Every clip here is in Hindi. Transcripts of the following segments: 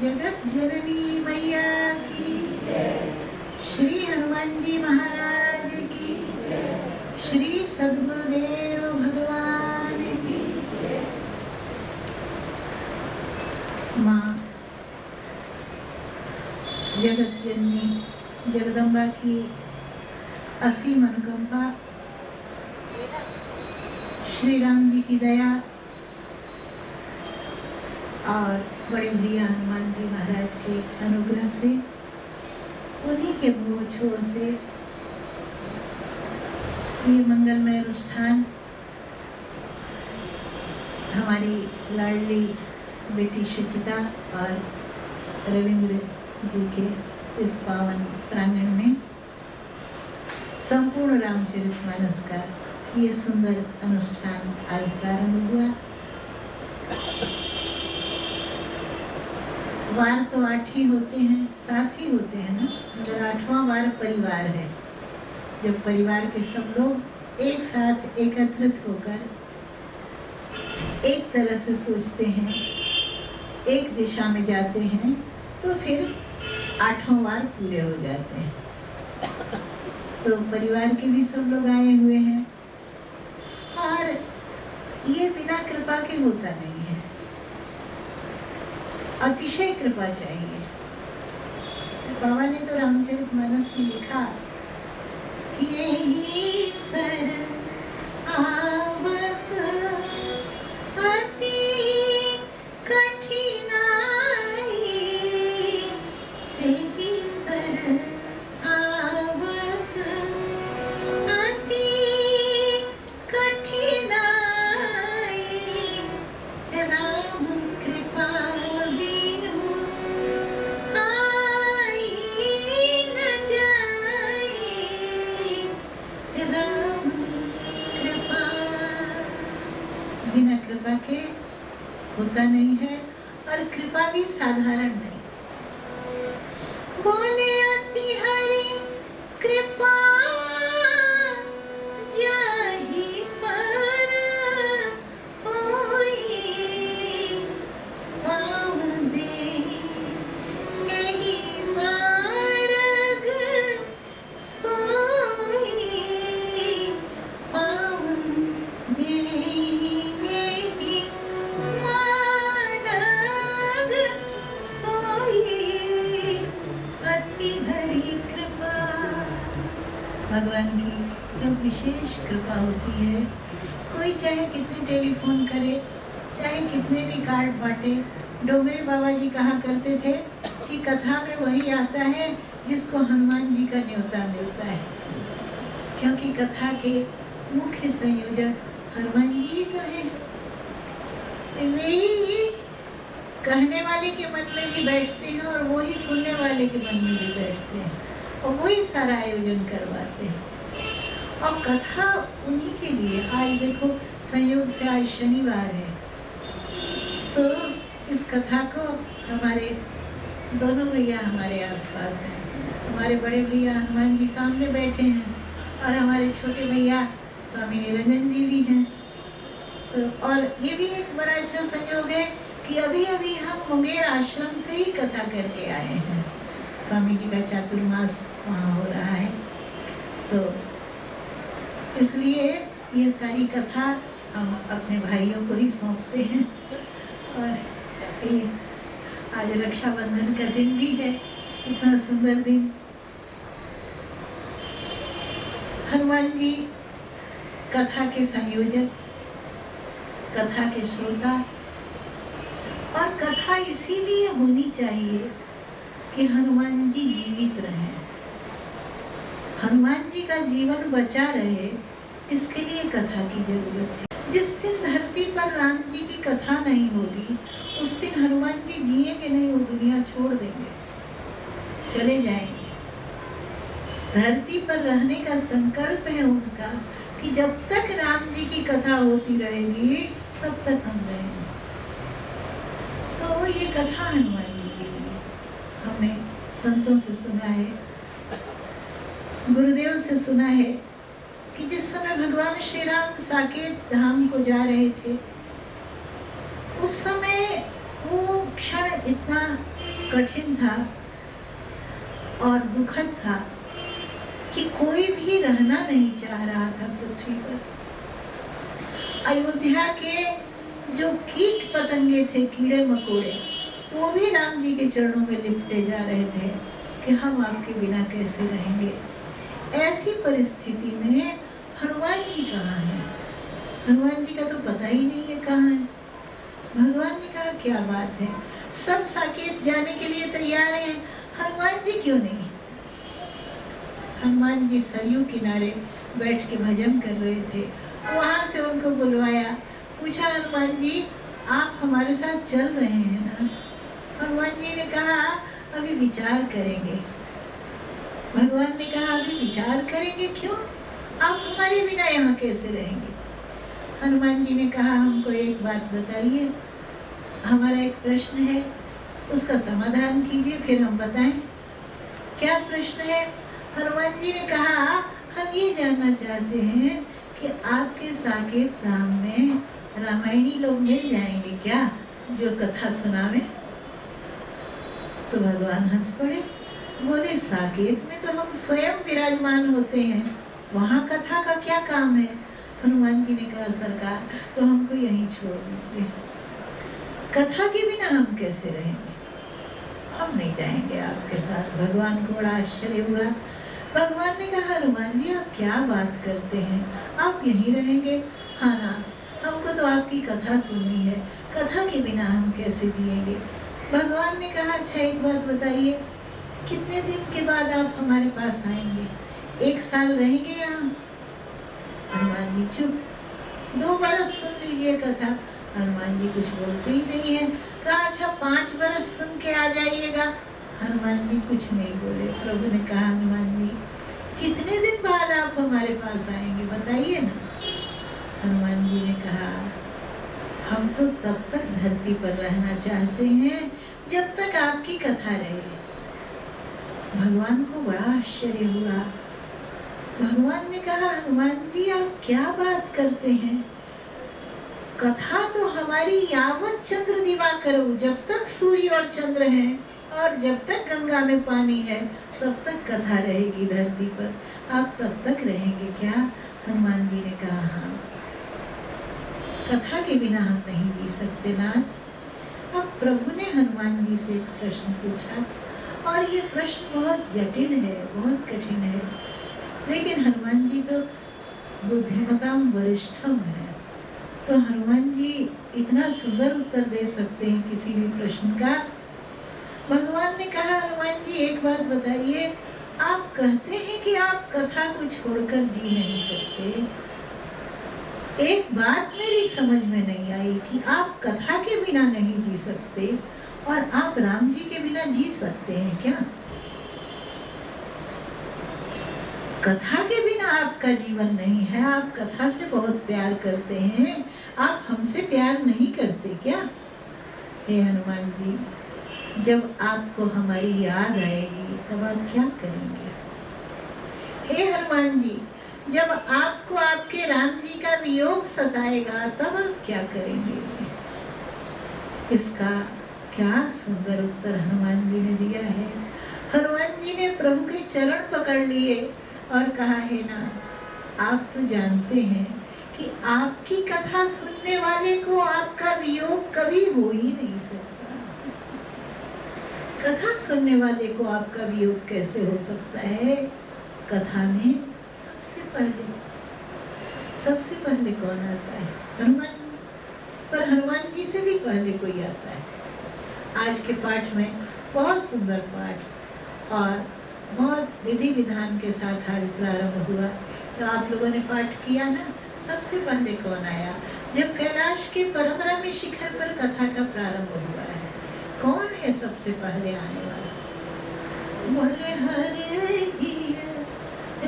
जगत जननी मैया की जय। श्री हनुमान जी महाराज की जय। श्री सद्गुरुदेव भगवान की जय। माँ जगत जननी जगदम्बा की असीम अनुकंपा, श्री राम जी की दया और बड़े भैया हनुमान जी महाराज के अनुग्रह से, उन्हीं के मोह छोर से ये मंगलमय अनुष्ठान हमारी लाडली बेटी सुचिता और रविंद्र जी के इस पावन प्रांगण में संपूर्ण रामचरितमानस का ये सुंदर अनुष्ठान आज प्रारंभ हुआ। वार तो 8 ही होते हैं, 7 ही होते हैं ना, मगर 8वां वार परिवार है। जब परिवार के सब लोग एक साथ एकत्रित होकर एक तरह से सोचते हैं, एक दिशा में जाते हैं, तो फिर 8वां वार पूरे हो जाते हैं। तो परिवार के भी सब लोग आए हुए हैं और ये बिना कृपा के होता नहीं है, अतिशय कृपा चाहिए। बाबा ने तो रामचरितमानस में लिखा कि यही सर आवत अति कठिनाई, यही सर आवत अति कठिनाई, राम कृपा बिना कृपा के होता नहीं है, और कृपा भी साधारण नहीं। बोले अति हरि कृपा जाहि पर होई, पावन देहि एहि मार्ग सोई, पावन देहि एहि मार्ग सोई, अति हरि कृपा। भगवान की जब विशेष कृपा होती है, कोई चाहे कितने टेलीफोन करे, चाहे कितने भी कार्ड बांटे। डोगरे बाबा जी कहा करते थे कि कथा में वही आता है जिसको हनुमान जी का न्योता मिलता है, क्योंकि कथा के मुख्य संयोजक हनुमान जी ही तो है। वही कहने वाले के मन में भी बैठते हैं और वही सुनने वाले के मन में भी बैठते हैं, और वही सारा आयोजन करवाते हैं। और कथा उन्हीं के लिए, आज देखो संयोग से आज शनिवार है, तो इस कथा को हमारे दोनों भैया हमारे आसपास हैं। हमारे बड़े भैया हनुमान जी सामने बैठे हैं और हमारे छोटे भैया स्वामी निरंजन जी भी हैं। तो और ये भी एक बड़ा अच्छा संयोग है कि अभी अभी हम मुंगेर आश्रम से ही कथा करके आए हैं। स्वामी जी का चातुर्मास वहाँ हो रहा है, तो इसलिए ये सारी कथा हम अपने भाइयों को ही सौंपते हैं। और ये आज रक्षाबंधन का दिन भी है, इतना सुंदर दिन। हनुमान जी कथा के संयोजक, कथा के श्रोता, और कथा इसीलिए होनी चाहिए कि हनुमान जी जीवित रहें, हनुमान जी का जीवन बचा रहे, इसके लिए कथा की जरूरत है। जिस दिन धरती पर राम जी की कथा नहीं होगी, उस दिन हनुमान जी जिएंगे नहीं, वो दुनिया छोड़ देंगे, चले जाएंगे। धरती पर रहने का संकल्प है उनका कि जब तक राम जी की कथा होती रहेगी तब तक हम रहेंगे। तो ये कथा हनुमान जी के लिए हमने संतों से सुना है, गुरुदेव से सुना है कि जिस समय भगवान श्री राम साकेत धाम को जा रहे थे, उस समय वो क्षण इतना कठिन था और दुखद था कि कोई भी रहना नहीं चाह रहा था पृथ्वी पर। अयोध्या के जो कीट पतंगे थे, कीड़े मकोड़े, वो भी राम जी के चरणों में लिपटे जा रहे थे कि हम आपके बिना कैसे रहेंगे। ऐसी परिस्थिति में हनुमान जी कहाँ हैं? हनुमान जी का तो पता ही नहीं है कहाँ है। भगवान ने कहा क्या बात है, सब साकेत जाने के लिए तैयार हैं, हनुमान जी क्यों नहीं? हनुमान जी सरयू किनारे बैठ के भजन कर रहे थे। वहां से उनको बुलवाया, पूछा हनुमान जी आप हमारे साथ चल रहे हैं ना? हनुमान जी ने कहा अभी विचार करेंगे। भगवान ने कहा अभी विचार करेंगे क्यों? आप हमारे बिना यहाँ कैसे रहेंगे? हनुमान जी ने कहा हमको एक बात बताइए, हमारा एक प्रश्न है, उसका समाधान कीजिए फिर हम बताएं। क्या प्रश्न है? हनुमान जी ने कहा हम ये जानना चाहते हैं कि आपके साकेत धाम में रामायणी लोग मिल जाएंगे क्या जो कथा सुनावे? तो भगवान हंस पड़े, बोले साकेत में तो हम स्वयं विराजमान होते हैं, वहाँ कथा का क्या काम है? हनुमान जी ने कहा सरकार तो हमको यहीं छोड़ दीजिए, कथा के बिना हम कैसे रहेंगे, हम नहीं जाएंगे आपके साथ। भगवान को बड़ा आश्चर्य हुआ। भगवान ने कहा हनुमान जी आप क्या बात करते हैं, आप यहीं रहेंगे? हाँ ना, हमको तो आपकी कथा सुननी है, कथा के बिना हम कैसे जिएंगे? भगवान ने कहा अच्छा एक बात बताइए, कितने दिन के बाद आप हमारे पास आएंगे? 1 साल रहेंगे यहाँ? हनुमान जी चुप। 2 बरस सुन लीजिए कथा। हनुमान जी कुछ बोलते ही नहीं है। कहा अच्छा 5 बरस सुन के आ जाइएगा। हनुमान जी कुछ नहीं बोले। प्रभु ने कहा हनुमान जी कितने दिन बाद आप हमारे पास आएंगे बताइए ना? हनुमान जी ने कहा हम तो तब तक धरती पर रहना चाहते हैं जब तक आपकी कथा रहे। भगवान को बड़ा आश्चर्य हुआ। भगवान ने कहा हनुमान जी आप क्या बात करते हैं, कथा तो हमारी यावत चंद्र दिवाकर, जब तक सूर्य और चंद्र हैं और जब तक गंगा में पानी है तब तक कथा रहेगी धरती पर, आप तब तक रहेंगे क्या? हनुमान जी ने कहा हाँ, कथा के बिना हम नहीं जी सकते नाथ। अब प्रभु ने हनुमान जी से प्रश्न पूछा और ये प्रश्न बहुत जटिल है, बहुत कठिन है, लेकिन हनुमान जी तो बुद्धिमताम वरिष्ठम है, तो हनुमान जी इतना सुंदर उत्तर दे सकते हैं किसी भी प्रश्न का। भगवान ने कहा हनुमान जी एक बात बताइए, आप कहते हैं कि आप कथा को छोड़कर जी नहीं सकते, एक बात मेरी समझ में नहीं आई कि आप कथा के बिना नहीं जी सकते और आप राम जी के बिना जी सकते हैं क्या? कथा के बिना आपका जीवन नहीं है, आप कथा से बहुत प्यार करते हैं, आप हमसे प्यार नहीं करते क्या? हे हनुमान जी, जब आपको हमारी याद आएगी तब आप क्या करेंगे? हे हनुमान जी, जब आपको आपके राम जी का वियोग सताएगा तब आप क्या करेंगे? इसका क्या सुंदर उत्तर हनुमान जी ने दिया है। हनुमान जी ने प्रभु के चरण पकड़ लिए और कहा हे नाथ, आप तो जानते हैं कि आपकी कथा सुनने वाले को आपका वियोग कभी हो ही नहीं सकता। कथा सुनने वाले को आपका वियोग कैसे हो सकता है? कथा में सबसे पहले कौन आता है? हनुमान। पर हनुमान जी से भी पहले कोई आता है। आज के पाठ में बहुत सुंदर पाठ और बहुत विधि विधान के साथ आज प्रारंभ हुआ। तो आप लोगों ने पाठ किया ना, सबसे पहले कौन आया? जब कैलाश के परम रम्य शिखर पर कथा का प्रारंभ हुआ है, कौन है सबसे पहले आने वाला? बोले हरे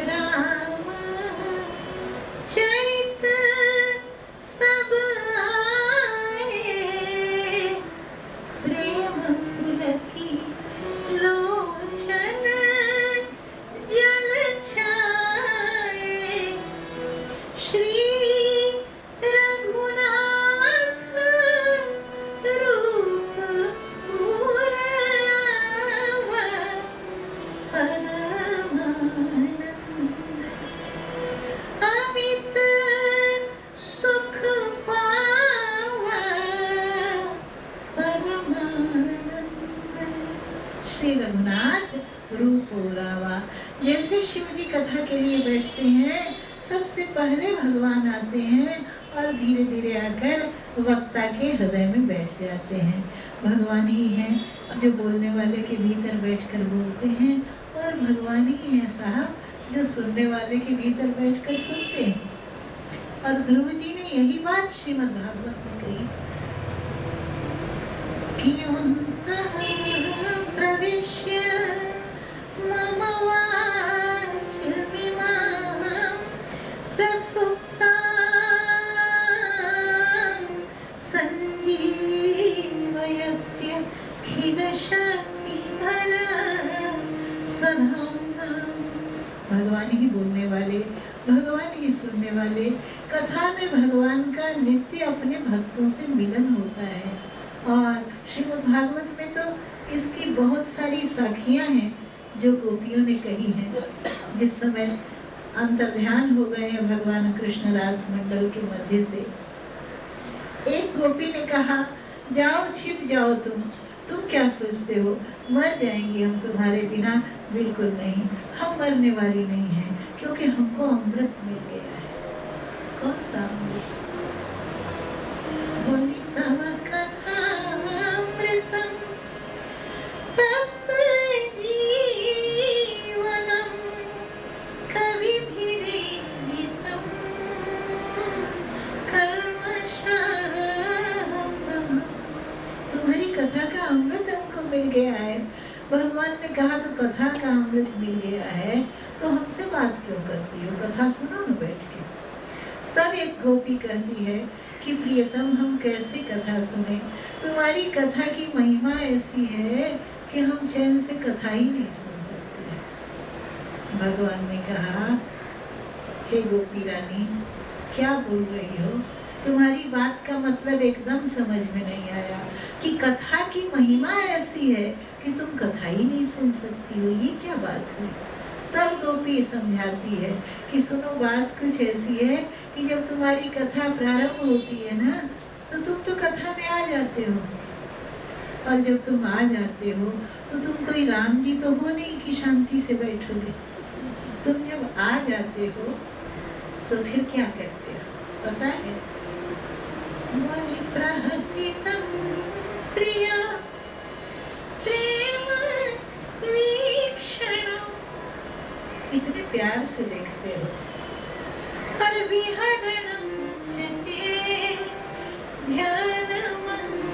राम चरित सब आए, प्रेम पुलकी लोचन जल छाए, श्री रघुनाथ रूप पुर श्री रघुनाथ रूप रावा। जैसे शिव जी कथा के लिए बैठते हैं, सबसे पहले भगवान आते हैं और धीरे धीरे आकर वक्ता के हृदय में बैठ जाते हैं। भगवान ही हैं जो बोलने वाले के भीतर बैठकर बोलते हैं, और भगवान ही है साहब जो सुनने वाले के भीतर बैठकर सुनते हैं। और ध्रुव जी ने यही बात श्रीमद् भागवत में कही कि प्रविश्य मम वाचमिमां प्रसुप्तां संजीवयत्य खिलशक्तिधरं स्वधाम्ना। भगवान ही बोलने वाले, भगवान ही सुनने वाले। कथा में भगवान का नित्य अपने भक्तों से मिलन होता है। और श्रीमद् भागवत में तो इसकी बहुत सारी साखियां हैं जो गोपियों ने कही हैं। जिस समय अंतर्ध्यान हो गए हैं भगवान कृष्ण रास मंडल के मध्य से, एक गोपी ने कहा, जाओ छिप जाओ, तुम क्या सोचते हो, मर जाएंगे हम तुम्हारे बिना? बिल्कुल नहीं, हम मरने वाली नहीं हैं, क्योंकि हमको अमृत मिल गया है। कौन सा अमृत? तुम्हारी कथा का अमृत हमको मिल गया है। भगवान ने कहा तो कथा का अमृत मिल गया है, तो हमसे बात क्यों करती हो? कथा सुनो न बैठ के। तब एक गोपी कहती है कि प्रियतम, हम कैसे कथा सुने? तुम्हारी कथा की महिमा ऐसी है कि हम चैन से कथा ही नहीं सुन सकते। भगवान ने कहा, हे गोपी रानी, क्या बोल रही हो? तुम्हारी बात का मतलब एकदम समझ में नहीं आया कि कथा की महिमा ऐसी है कि तुम कथा ही नहीं सुन सकती हो। ये क्या बात है? तब गोपी समझाती है कि सुनो, बात कुछ ऐसी है कि जब तुम्हारी कथा प्रारंभ होती है ना, तो तुम तो कथा में आ जाते हो। और जब तुम आ जाते हो तो तुम कोई राम जी तो हो नहीं कि शांति से बैठोगे। तुम जब आ जाते हो तो फिर क्या करते हो पता है? प्रहसितम प्रिया प्रेम वीक्षणम, इतने प्यार से देखते हो। पर विहरणम चते ध्यानमंगलम,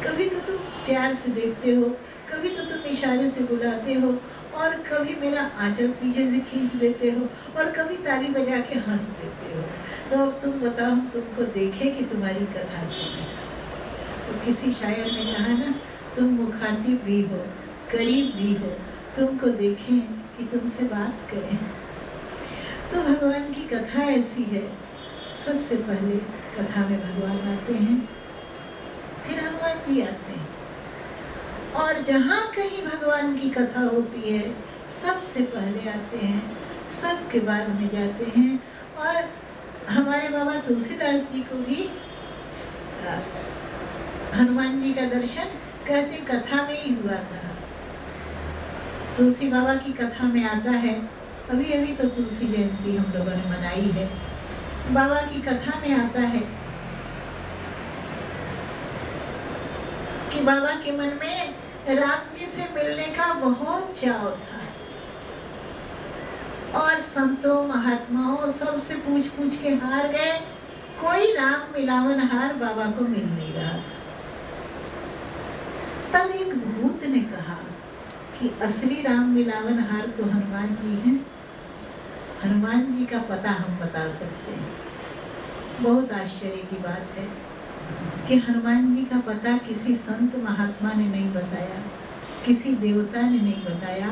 कभी तो तुम प्यार से देखते हो, कभी तो तुम इशारे से बुलाते हो, और कभी मेरा आंचल पीछे से खींच देते हो, और कभी ताली बजा के हंस देते हो। तो अब तुम बताओ, हम तुमको देखे कि तुम्हारी कथा सुने? तो किसी शायर ने कहा ना, तुम मुखातिब भी हो, करीब भी हो, तुमको देखें कि तुमसे बात करें। तो भगवान की कथा ऐसी है, सबसे पहले कथा में भगवान आते हैं, फिर हनुमान जी आते हैं। और जहाँ कहीं भगवान की कथा होती है, सबसे पहले आते हैं, सबके बारे में जाते हैं। और हमारे बाबा तुलसीदास जी को भी हनुमान जी का दर्शन कहते कथा में ही हुआ था। तुलसी बाबा की कथा में आता है, अभी अभी तो तुलसी जयंती हम लोगों ने मनाई है। बाबा की कथा में आता है कि बाबा के मन में राम जी से मिलने का बहुत चाव था, और संतों महात्माओं सबसे पूछ पूछ के हार गए, कोई राम मिलावन हार बाबा को मिल नहीं रहा था। तब एक भूत ने कहा कि असली राम मिलावन हार तो हनुमान जी हैं, हनुमान जी का पता हम बता सकते हैं। बहुत आश्चर्य की बात है कि हनुमान जी का पता किसी संत महात्मा ने नहीं बताया, किसी देवता ने नहीं बताया,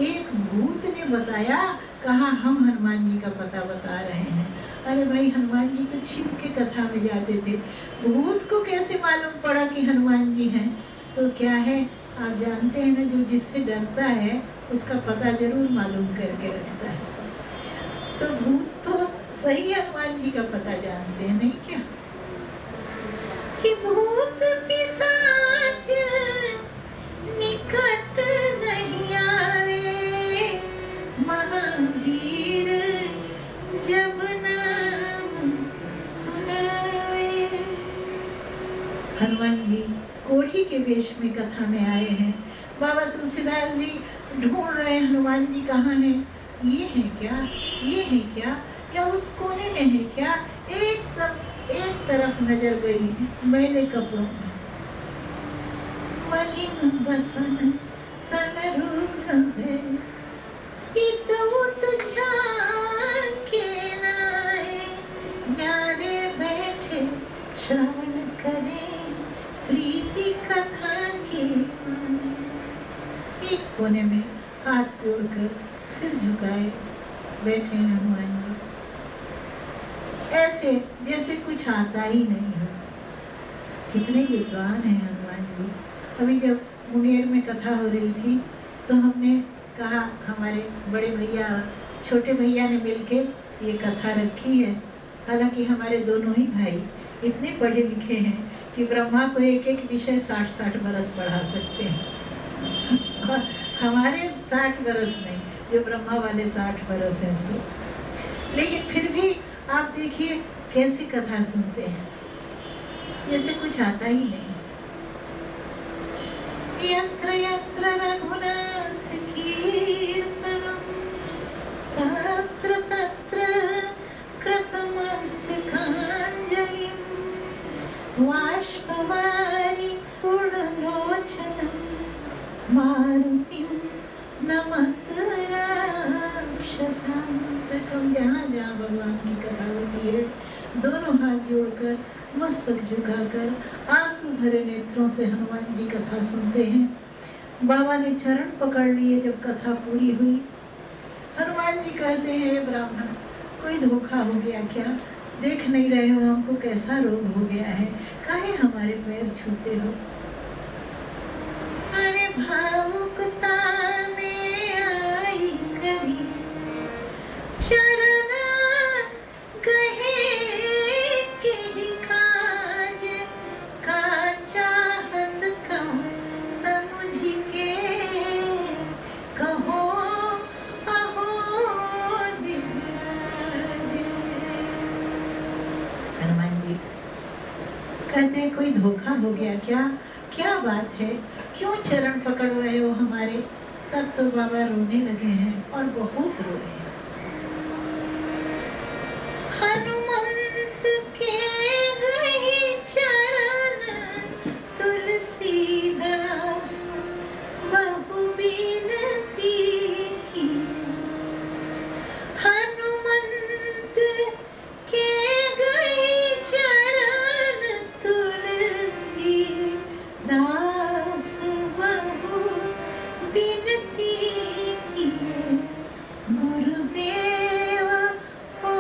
एक भूत ने बताया। कहा, हम हनुमान जी का पता बता रहे हैं। अरे भाई, हनुमान जी तो छिप के कथा में जाते थे, भूत को कैसे मालूम पड़ा कि हनुमान जी हैं? तो क्या है, आप जानते हैं ना, जो जिससे डरता है उसका पता जरूर मालूम करके रखता है। तो भूत तो सही हनुमान जी का पता जानते हैं, नहीं क्या? कि भूत पिशाच के वेश में कथा में आए हैं। बाबा तुलसीदास जी ढूंढ रहे हैं हनुमान जी कहाँ हैं, ये है क्या, ये है क्या, या उस कोने में है क्या। एक तरफ नजर गई मैले कपड़ों में, मलिन बसन तन रूप है, झांके नाए, न्यारे बैठे श्रवण करे प्रीति कथा की। एक कोने में हाथ जोड़कर सिर झुकाए बैठे हनुमान जी, ऐसे जैसे कुछ आता ही नहीं हो। कितने विद्वान हैं हनुमान जी। अभी जब मुंगेर में कथा हो रही थी तो हमने कहा, हमारे बड़े भैया छोटे भैया ने मिलके ये कथा रखी है। हालांकि हमारे दोनों ही भाई इतने पढ़े लिखे हैं कि ब्रह्मा को एक एक विषय 60-60 बरस पढ़ा सकते हैं। और हमारे 60 बरस नहीं, जो ब्रह्मा वाले 60 बरस हैं सो। लेकिन फिर भी आप देखिए कैसी कथा सुनते हैं, जैसे कुछ आता ही नहीं। यत्र यत्र रघुनाथ कीर्तनम तत्र तत्र कृतमस्ति कांजलिं बाष्पवारि पूर्णलोचनं मारुतिं नमत राक्षसांतकं। जहाँ जहाँ भगवान की कथा होती है, दोनों हाथ जोड़कर मस्तक झुकाकर आंसू भरे नेत्रों से हनुमान जी कथा सुनते हैं। बाबा ने चरण पकड़ लिए जब कथा पूरी हुई। हनुमान जी कहते हैं, ब्राह्मण कोई धोखा हो गया क्या? देख नहीं रहे हो हमको कैसा रोग हो गया है, काहे हमारे पैर छूते हो? अरे भावुकता में आई कभी चरण कहे के काज का चाहत का समझ के कहो अहो दिव्याज। हनुमान जी कहते हैं, कोई धोखा हो गया क्या? क्या बात है, क्यों चरण पकड़ रहे हो हमारे? तब तो बाबा रोने लगे हैं और बहुत रो रहे हैं। हनुमंत के गही चरण तुलसीदास बहु बिनती की। हनुमंत के गही चरण तुलसीदास बहु बिनती की। गुरुदेव हो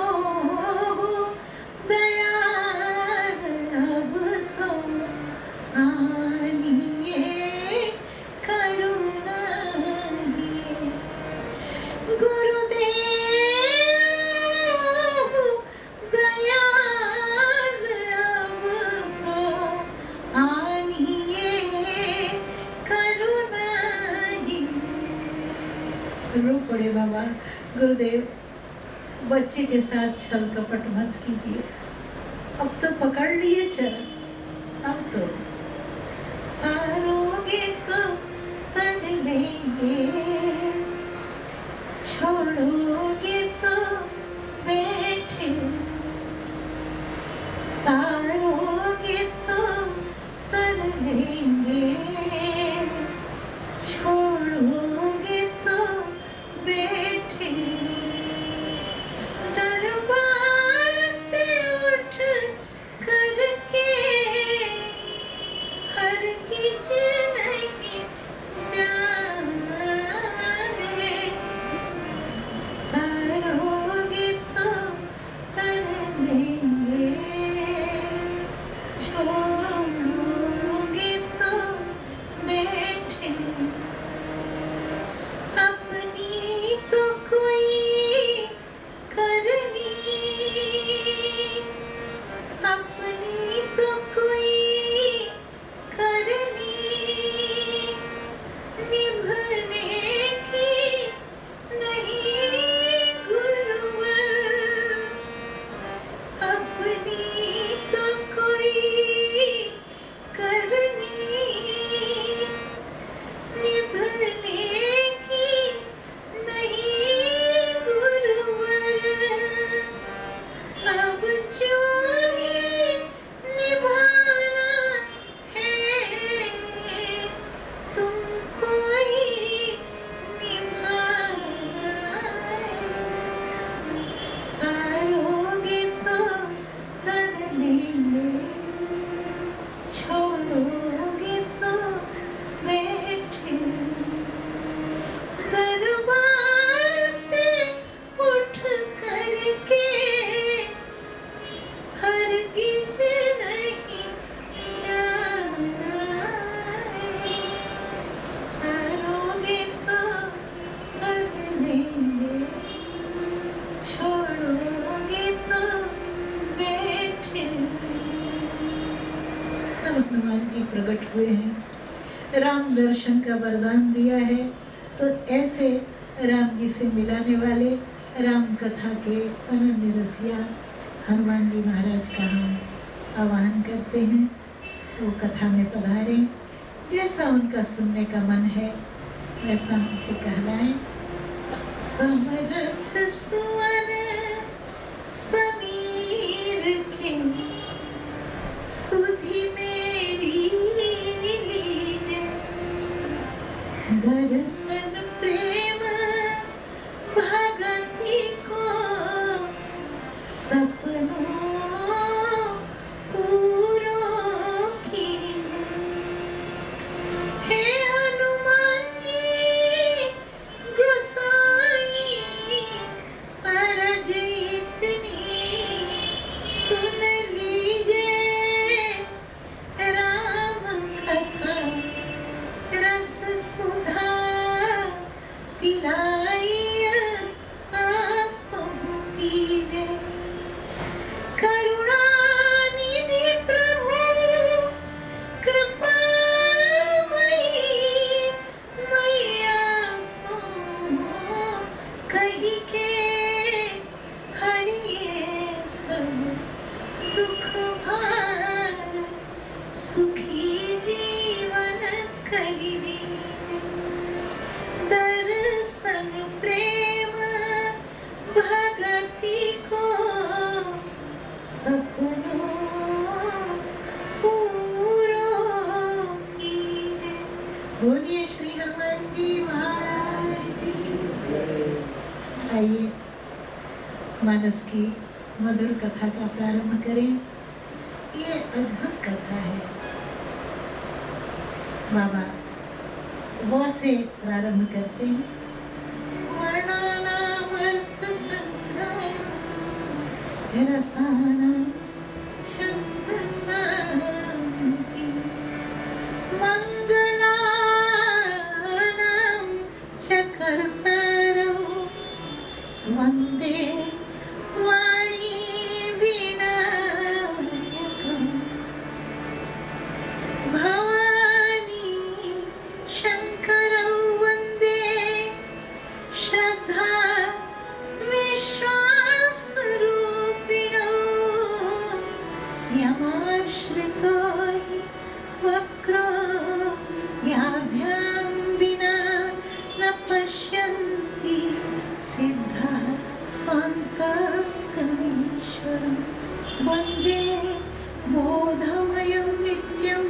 दयाल अब तो आनिए करुणा दिए। गुरुदेव हो दयाल अब तो आनिए करुणा दिए। रो पड़े बाबा, गुरुदेव बच्चे के साथ छल कपट मत कीजिए, अब तो पकड़ लिए चरण, अब तो तारोगे तो तन लेंगे, छोड़ोगे तो बैठे, तारोगे तो तन लेंगे, छोड़ोगे तो बैठे। दरबार से उठ करके हर कीजिए राम दर्शन का वरदान दिया है। तो ऐसे राम जी से मिलाने वाले राम कथा के अनन्य रसिया हनुमान जी महाराज का हम आह्वान करते हैं, वो कथा में पधारें। जैसा उनका सुनने का मन है वैसा हमसे कहलाएं। समरथ सुवन समीर के सुधि मेरी लीने, दर्शन प्रेम भगति को सपनों पूरों की। हे हनुमान जी गोसाई अरज इतनी सुन लीजिए, राम कथा रस सुधा पिलाई आपको कीजिए। करुणानिधि प्रभु कृपामयी मैया सो कही के हरिये सब दुख भार, सुखी जीवन कही दीजिए। दर्शन प्रेम भगति को सपनों पूरों कीजिए। बोलिए श्री हनुमान जी महाराज की जय। आइए मानस की मधुर कथा का प्रारंभ करें। ये अद्भुत कथा है। बाबा वो से प्रारंभ करते हैं। वर्णनामर्थ संग्रह रसाना छंद शांति, मंगलानां च कर्तारौ वंदे वाणी विनायकम्। भवानी शंकरौ वंदे श्रद्धा विश्वास रूपिणौ। यमाश्रितो हि वक्रो याभ्यां विना न पश्यन्ति सिद्धा स्वान्तस्थमीश्वरं। वन्दे बोधमयं नित्यं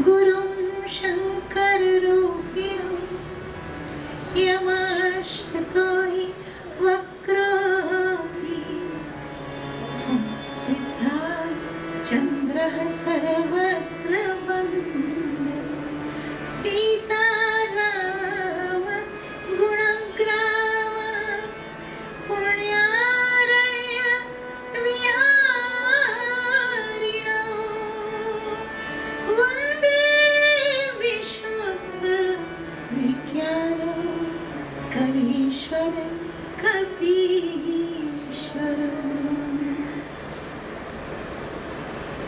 गुरुं शङ्कररूपिणं। यमाश्रितो हि वक्रोऽपि सिद्धा चन्द्रः सर्वत्र वन्दे। सीताराम गुणग्राम पुण्यारण्य विहारिणौ। वन्दे विशुद्ध विज्ञानौ कवीश्वर कपीश्वर।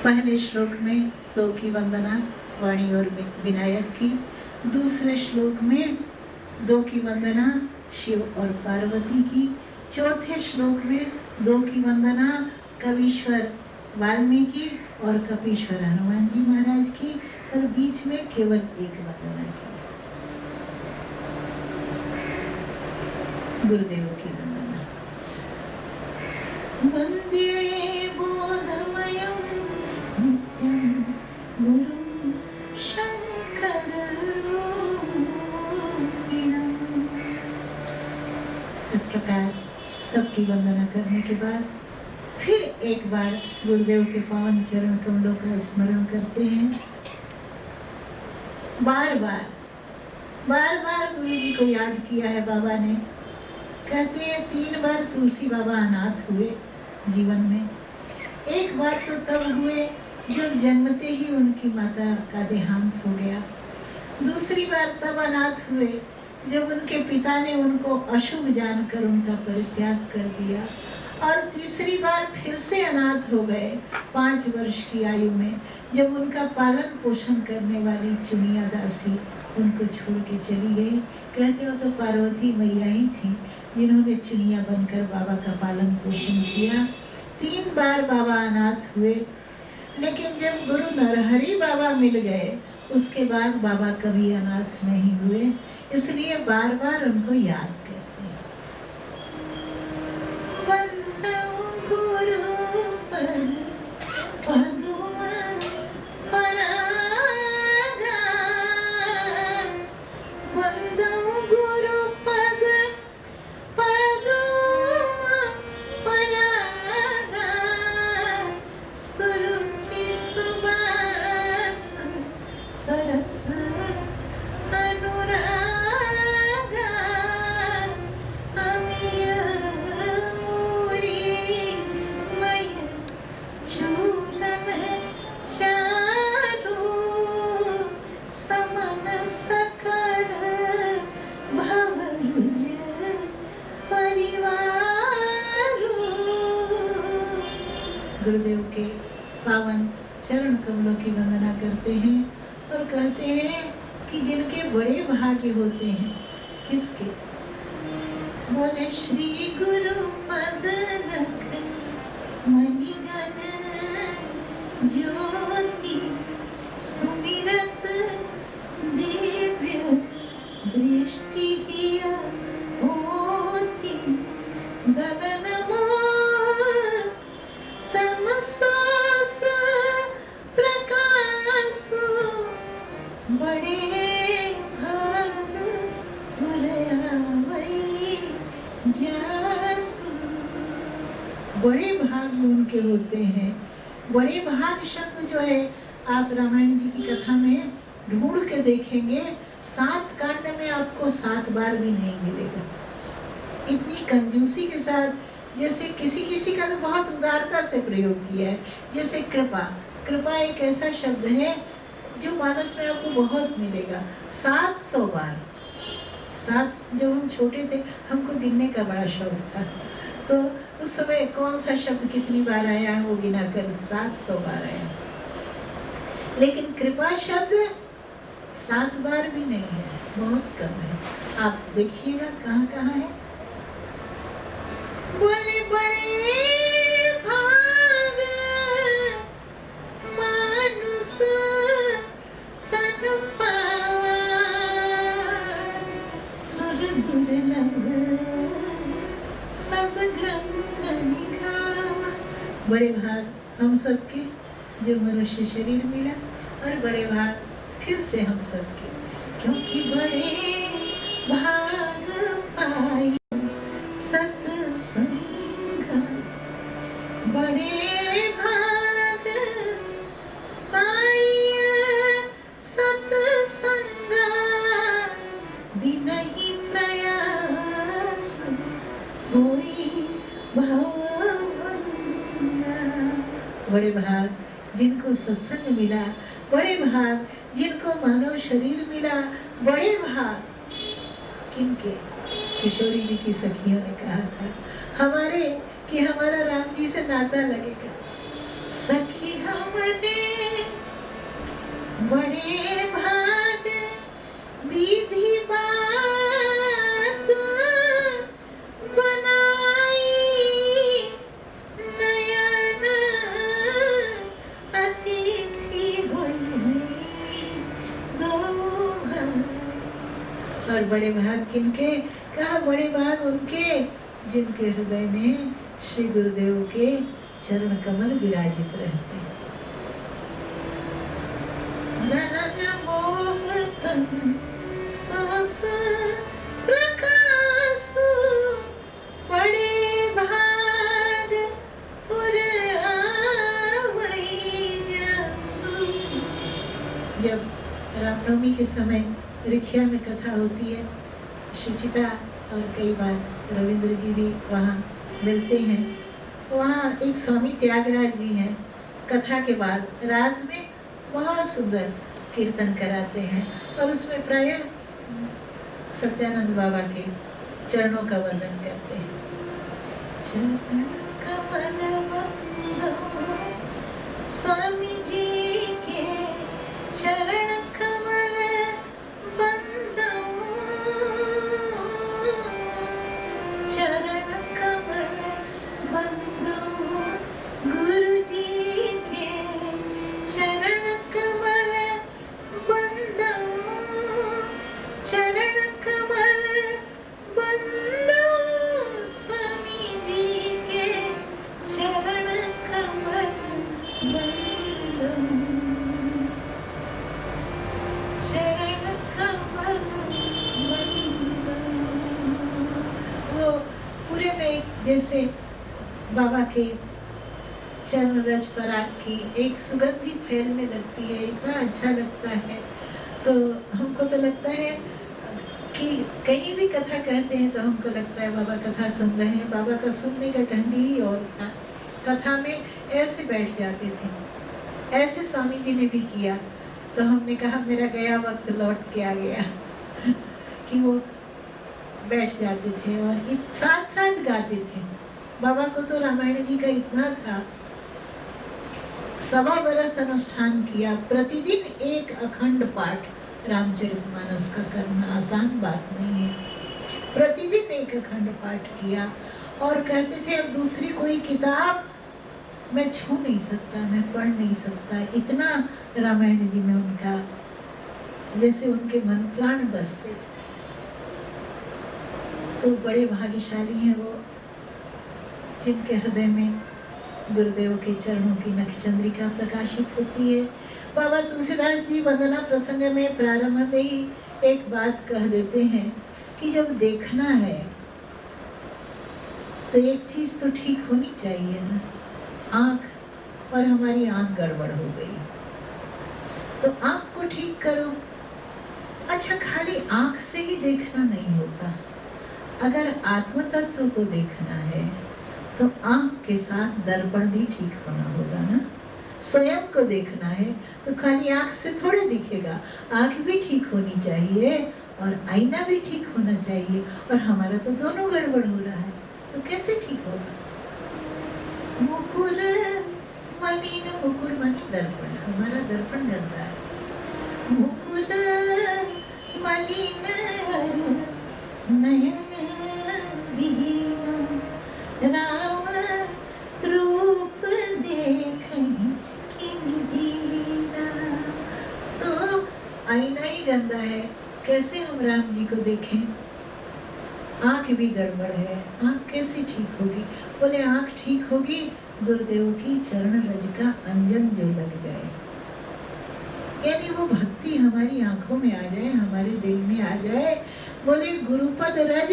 पहले श्लोक में दो की वंदना वाणी और विनायक की, दूसरे श्लोक में दो की वंदना शिव और पार्वती की, चौथे श्लोक में दो की वंदना कवीश्वर वाल्मीकि और कपीश्वर हनुमान जी महाराज की, और बीच में केवल एक वंदना की गुरुदेव की वंदना। वंदे बोधमयं नित्यं गुरुं शंकररूपिणं। इस प्रकार सबकी वंदना करने के बाद फिर एक बार गुरुदेव के पावन चरण कमलों का स्मरण करते हैं। बार बार गुरु जी को याद किया है बाबा ने। कहते हैं 3 बार तुलसी बाबा अनाथ हुए जीवन में। एक बार तो तब हुए जब जन्मते ही उनकी माता का देहांत हो गया। दूसरी बार तब अनाथ हुए जब उनके पिता ने उनको अशुभ जानकर उनका परित्याग कर दिया। और तीसरी बार फिर से अनाथ हो गए 5 वर्ष की आयु में, जब उनका पालन पोषण करने वाली चुनिया दासी उनको छोड़ के चली गई। कहते हो तो पार्वती मैया ही थी जिन्होंने चुनिया बनकर बाबा का पालन पोषण किया। 3 बार बाबा अनाथ हुए, लेकिन जब गुरु नरहरि बाबा मिल गए उसके बाद बाबा कभी अनाथ नहीं हुए, इसलिए बार बार उनको याद करते हैं। वंदो गुरु पद पदुम परागा, वंदो गुरु पद पदुम परागा, सुरुचि सुबास सरस अनुरागा, अमिय मूरी मय चूलन चारु, समन सकल भवरुज परिवारु। गुरुदेव के पावन चरण कमलों की वंदना करते हैं और कहते हैं कि जिनके बड़े भाग्य होते हैं, किसके? बोले श्री गुरु पद रख मणिगण ज्योति, सुमिरत दिव्य दृष्टि किया होती, गगन मोह तमसास प्रकाशु, बड़े भाग भुलयावई जासु। बड़े भाग उनके होते हैं। बड़े भाग शब्द जो है आप रामायण जी की कथा में ढूंढ के देखेंगे, 7 कांड में आपको 7 बार भी नहीं मिलेगा। इतनी कंजूसी के साथ, जैसे किसी किसी का तो बहुत उदारता से प्रयोग किया है, जैसे कृपा। कृपा एक ऐसा शब्द है जो मानस में आपको बहुत मिलेगा, 700 बार। 7 जब हम छोटे थे हमको गिनने का बड़ा शौक था, तो उस समय कौन सा शब्द कितनी बार आया है वो गिना कर 700 बार आया। लेकिन कृपा शब्द 7 बार भी नहीं है, बहुत कम है। आप देखिएगा कहाँ कहाँ है। बोले बड़े भाग मानुष तन पावा, सुर दुर्लभ सब ग्रंथ निगावा। बड़े भाग हम सबके जो मनुष्य शरीर मिला, और बड़े भाग फिर से हम सबके, क्योंकि बड़े भाग पाई सत्संग, बड़े भाग पाई सत्संग, बिनहि प्रयास होई भवबंधा। बड़े भाग जिनको सत्संग मिला, बड़े भाग जिनको मानव शरीर मिला, बड़े भाग किनके? किशोरी जी की सखियों ने कहा था हमारे कि हमारा राम जी से नाता लगेगा। सखी हमने बड़े भाग विधि बात बनाई, नयन अतिथि हुई दोहा। और बड़े भाग किनके? कहा बड़े भाग उनके जिनके हृदय में श्री गुरुदेव के चरण कमल विराजित रहते हैं। बड़े भाग पुर आवई जासु। जब रामनवमी के समय रिखिया में कथा होती है, सुचिता और कई बार रविंद्र जी भी वहाँ मिलते हैं। वहाँ एक स्वामी त्यागराज जी हैं, कथा के बाद रात में बहुत सुंदर कीर्तन कराते हैं, और उसमें प्रायः सत्यानंद बाबा के चरणों का वर्णन करते हैं। कमल बंधो, स्वामी जी के चरण कमल बंधो, चरण कमल बंधो, गुरु जी के चरण कमल बंधो, चरण कमल बंधो, स्वामी जी के चरण कमल बंधो, चरण कमल बंधो। वो पूरे में जैसे बाबा के चरण रज पराग की एक सुगंधी फैलने लगती है, इतना अच्छा लगता है। तो हमको तो लगता है कि कहीं भी कथा कहते हैं तो हमको लगता है बाबा कथा सुन रहे हैं। बाबा का सुनने का ढंग ही और था। कथा में ऐसे बैठ जाते थे, ऐसे स्वामी जी ने भी किया। तो हमने कहा मेरा गया वक्त लौट के आ गया कि वो बैठ जाते थे और साथ साथ गाते थे। बाबा को तो रामायण जी का इतना था, 1.25 बरस अनुष्ठान किया, प्रतिदिन एक अखंड पाठ रामचरितमानस का करना आसान बात नहीं है। प्रतिदिन एक अखंड पाठ किया और कहते थे अब दूसरी कोई किताब मैं छू नहीं सकता, मैं पढ़ नहीं सकता। इतना रामायण जी में उनका जैसे उनके मन प्राण बसते थे। तो बड़े भाग्यशाली हैं वो जिनके हृदय में गुरुदेव के चरणों की नखचंद्रिका प्रकाशित होती है। बाबा तुलसीदास जी वंदना प्रसंग में प्रारंभ में ही एक बात कह देते हैं कि जब देखना है तो एक चीज तो ठीक होनी चाहिए ना, आंख। और हमारी आंख गड़बड़ हो गई तो आंख को ठीक करो। अच्छा, खाली आंख से ही देखना नहीं होता, अगर आत्म तत्व को देखना है तो आंख के साथ दर्पण भी ठीक होना होगा ना। स्वयं को देखना है तो खाली आंख से थोड़े दिखेगा, आंख भी ठीक होनी चाहिए और आईना भी ठीक होना चाहिए। और हमारा तो दोनों गड़बड़ हो रहा है, तो कैसे ठीक होगा। मुकुर मलिन, मुकुर मलिन दर्पण, हमारा दर्पण गंदा है। मुकुर मलिन नयन दीन, राम रूप देखहि किन दीना। तो आईना ही गंदा है, कैसे हम राम जी को देखें। आंख भी गड़बड़ है, आंख कैसे ठीक होगी। बोले आंख ठीक होगी गुरुदेव की चरण रज का अंजन जो लग जाए, यानी वो भक्ति हमारी आंखों में आ जाए, हमारे दिल में आ जाए। बोले गुरुपद रज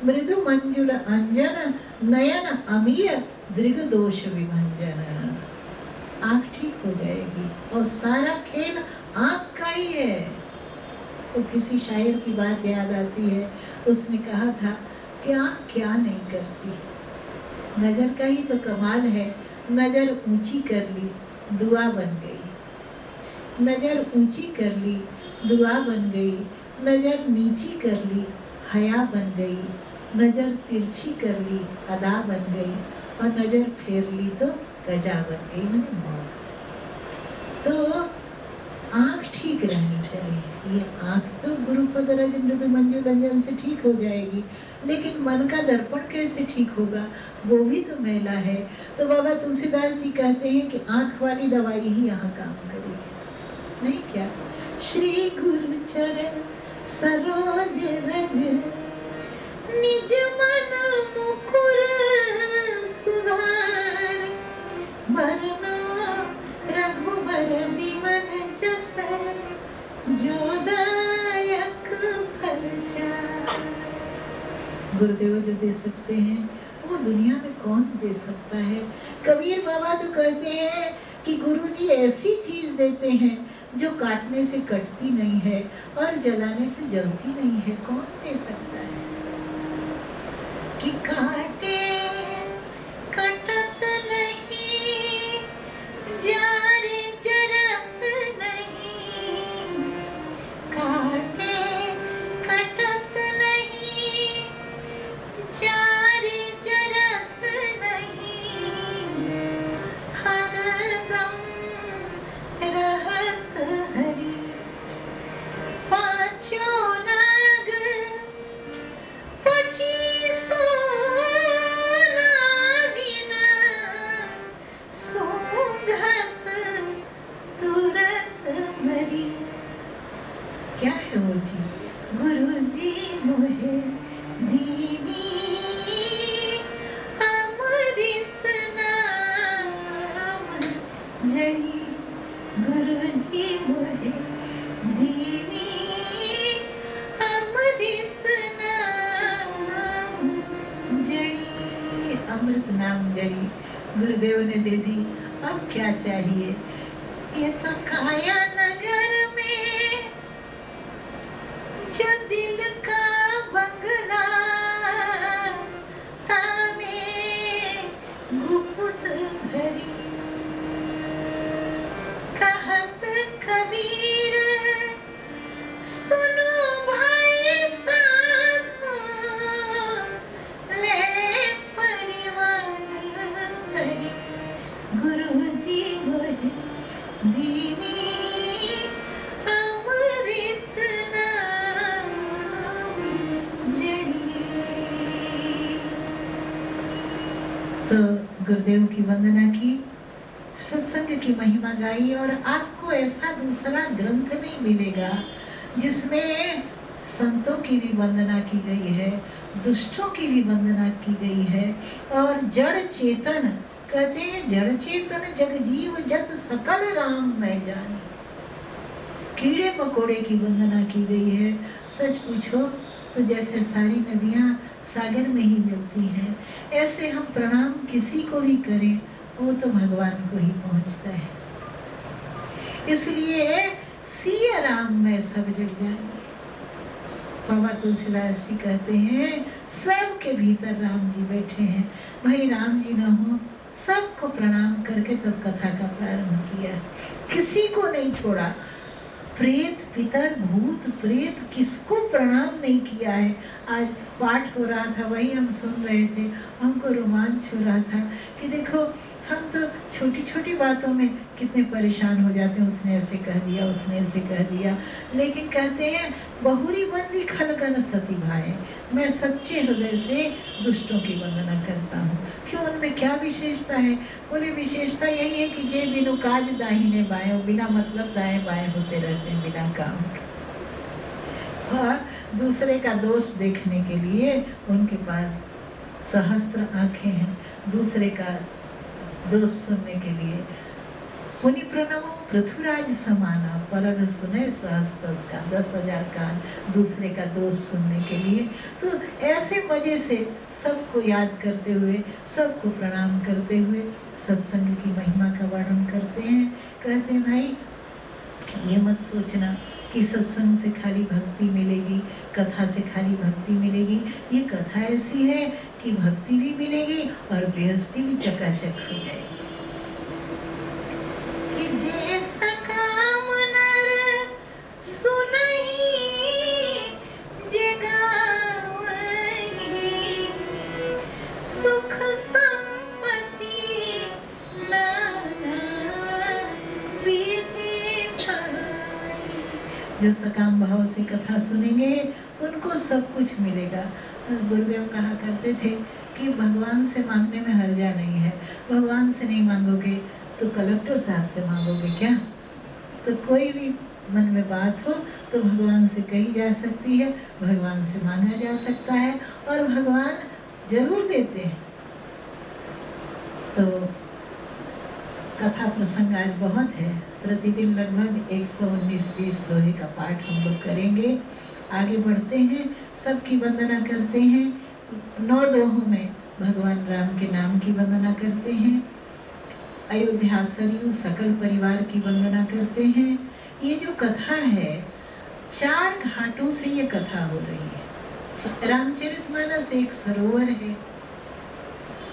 मृदु मंजुल अंजन, नयन अमीर दृग दोष विभंजन। आंख ठीक हो जाएगी और सारा खेल आंख का ही है। तो किसी शायर की बात याद आती है, उसने कहा था कि आंख क्या नहीं करती, नजर का ही तो कमाल है। नजर ऊंची कर ली दुआ बन गई, नजर ऊंची कर ली दुआ बन गई, नजर नीची कर ली हया बन गई, नजर तिरछी कर ली अदा बन गई, और नजर फेर ली तो गजा बन गई, मैंने मौत। तो आंख ठीक रहनी चाहिए। ये आंख तो गुरुपद रज मृदु मंजू रंजन से ठीक हो जाएगी, लेकिन मन का दर्पण कैसे ठीक होगा, वो भी तो मैला है। तो बाबा तुलसीदास जी कहते हैं कि आंख वाली दवाई ही यहाँ काम करेगी, नहीं क्या। श्री गुरु चरण सरोज रज, निज मन मुकुर सुधार, वरना रघुबर विमन जस, जो दायक फल चार। गुरुदेव जो दे सकते हैं वो दुनिया में कौन दे सकता है। कबीर बाबा तो कहते हैं कि गुरुजी ऐसी चीज देते हैं जो काटने से कटती नहीं है और जलाने से जलती नहीं है, कौन दे सकता है। कि काटे कटत नहीं, जारे जरत नहीं, काटे कटत नहीं, जारे जरत नहीं, जी गुरु जी मोहे दीनी अमृत नाम जड़ी, गुरु जी मोहे दीनी अमृत नाम जड़ी। अमृत नाम जड़ी गुरुदेव ने दे दी, अब क्या चाहिए। ये तो काया नगर में जो दिल का बंगला ताने गुप्त धरी, कहत कबीर सुनो भाई साधु ले परिवार तरी, गुरु जी मोहे दीनी अमृत नाम जड़ी। तो गुरुदेव की वंदना की, सत्संग की महिमा गाई, और आपको ऐसा दूसरा ग्रंथ नहीं मिलेगा जिसमें संतों की भी वंदना की गई है, दुष्टों की भी वंदना की गई है, और जड़ चेतन कहते हैं जड़ चेतन जग जीव जत सकल राम मैं जाने, कीड़े मकोड़े की वंदना की गई है। सच पूछो तो जैसे सारी नदियां सागर में ही मिलती हैं, ऐसे हम प्रणाम किसी को भी करें वो तो भगवान को ही पहुंचता है। इसलिए सिया राम में सब जग जाए। बाबा तुलसीदास जी कहते हैं सबके भीतर राम जी बैठे हैं। भाई राम जी न हो, सबको प्रणाम करके तब कथा का प्रारंभ किया, किसी को नहीं छोड़ा। प्रेत पितर भूत प्रेत किसको प्रणाम नहीं किया है। आज पाठ हो रहा था, वही हम सुन रहे थे, हमको रोमांच हो रहा था कि देखो हम तो छोटी छोटी बातों में कितने परेशान हो जाते हैं, उसने ऐसे कह दिया, उसने ऐसे कह दिया। लेकिन कहते हैं बहुरी बंदी खलगन सती भाए, मैं सच्चे हृदय से दुष्टों की वंदना करता हूँ। क्यों, उनमें क्या विशेषता है? बोले विशेषता यही है कि जे बिनु काज दाहिने बाएं, बिना मतलब दाएं बाएं होते रहते हैं बिना काम के। और दूसरे का दोष देखने के लिए उनके पास सहस्त्र आंखें हैं, दूसरे का दोष सुनने के लिए। मुनि प्रणवो पृथ्वीराज समाना, परग सुने सहस्त्रस का, 10,000 कान दूसरे का दोष सुनने के लिए। तो ऐसे मजे से सबको याद करते हुए, सबको प्रणाम करते हुए सत्संग की महिमा का वर्णन करते हैं। कहते हैं भाई ये मत सोचना कि सत्संग से खाली भक्ति मिलेगी, कथा से खाली भक्ति मिलेगी। ये कथा ऐसी है कि भक्ति भी मिलेगी और गृहस्थी भी चकाचक हो जाएगी। कि जैसा काम नर सुनहि जगावहि, सुख संपत्ति नाना विधि पाई। जो सकाम भाव से कथा सुनेंगे उनको सब कुछ मिलेगा। गुरुदेव कहा करते थे कि भगवान से मांगने में हर्जा नहीं है। भगवान से नहीं मांगोगे तो कलेक्टर साहब से मांगोगे क्या? तो कोई भी मन में बात हो तो भगवान से कही जा सकती है, भगवान से मांगा जा सकता है, और भगवान जरूर देते हैं। तो कथा प्रसंग आज बहुत है, प्रतिदिन लगभग 119-20 दोहे का पाठ हम लोग करेंगे। आगे बढ़ते हैं, सबकी वंदना करते हैं। 9 दोहों में भगवान राम के नाम की वंदना करते हैं, अयोध्या सरयू सकल परिवार की वंदना करते हैं। ये जो कथा है 4 घाटों से ये कथा हो रही है। रामचरितमानस एक सरोवर है,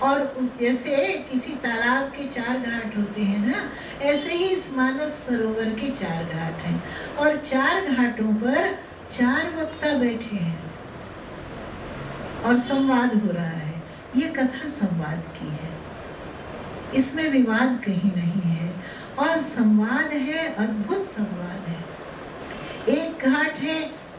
और उस जैसे किसी तालाब के 4 घाट होते हैं ना, ऐसे ही इस मानस सरोवर के 4 घाट हैं, और 4 घाटों पर 4 वक्ता बैठे हैं और संवाद हो रहा है। ये कथा संवाद की है, इसमें विवाद कहीं नहीं है, और संवाद है, अद्भुत संवाद है। एक घाट है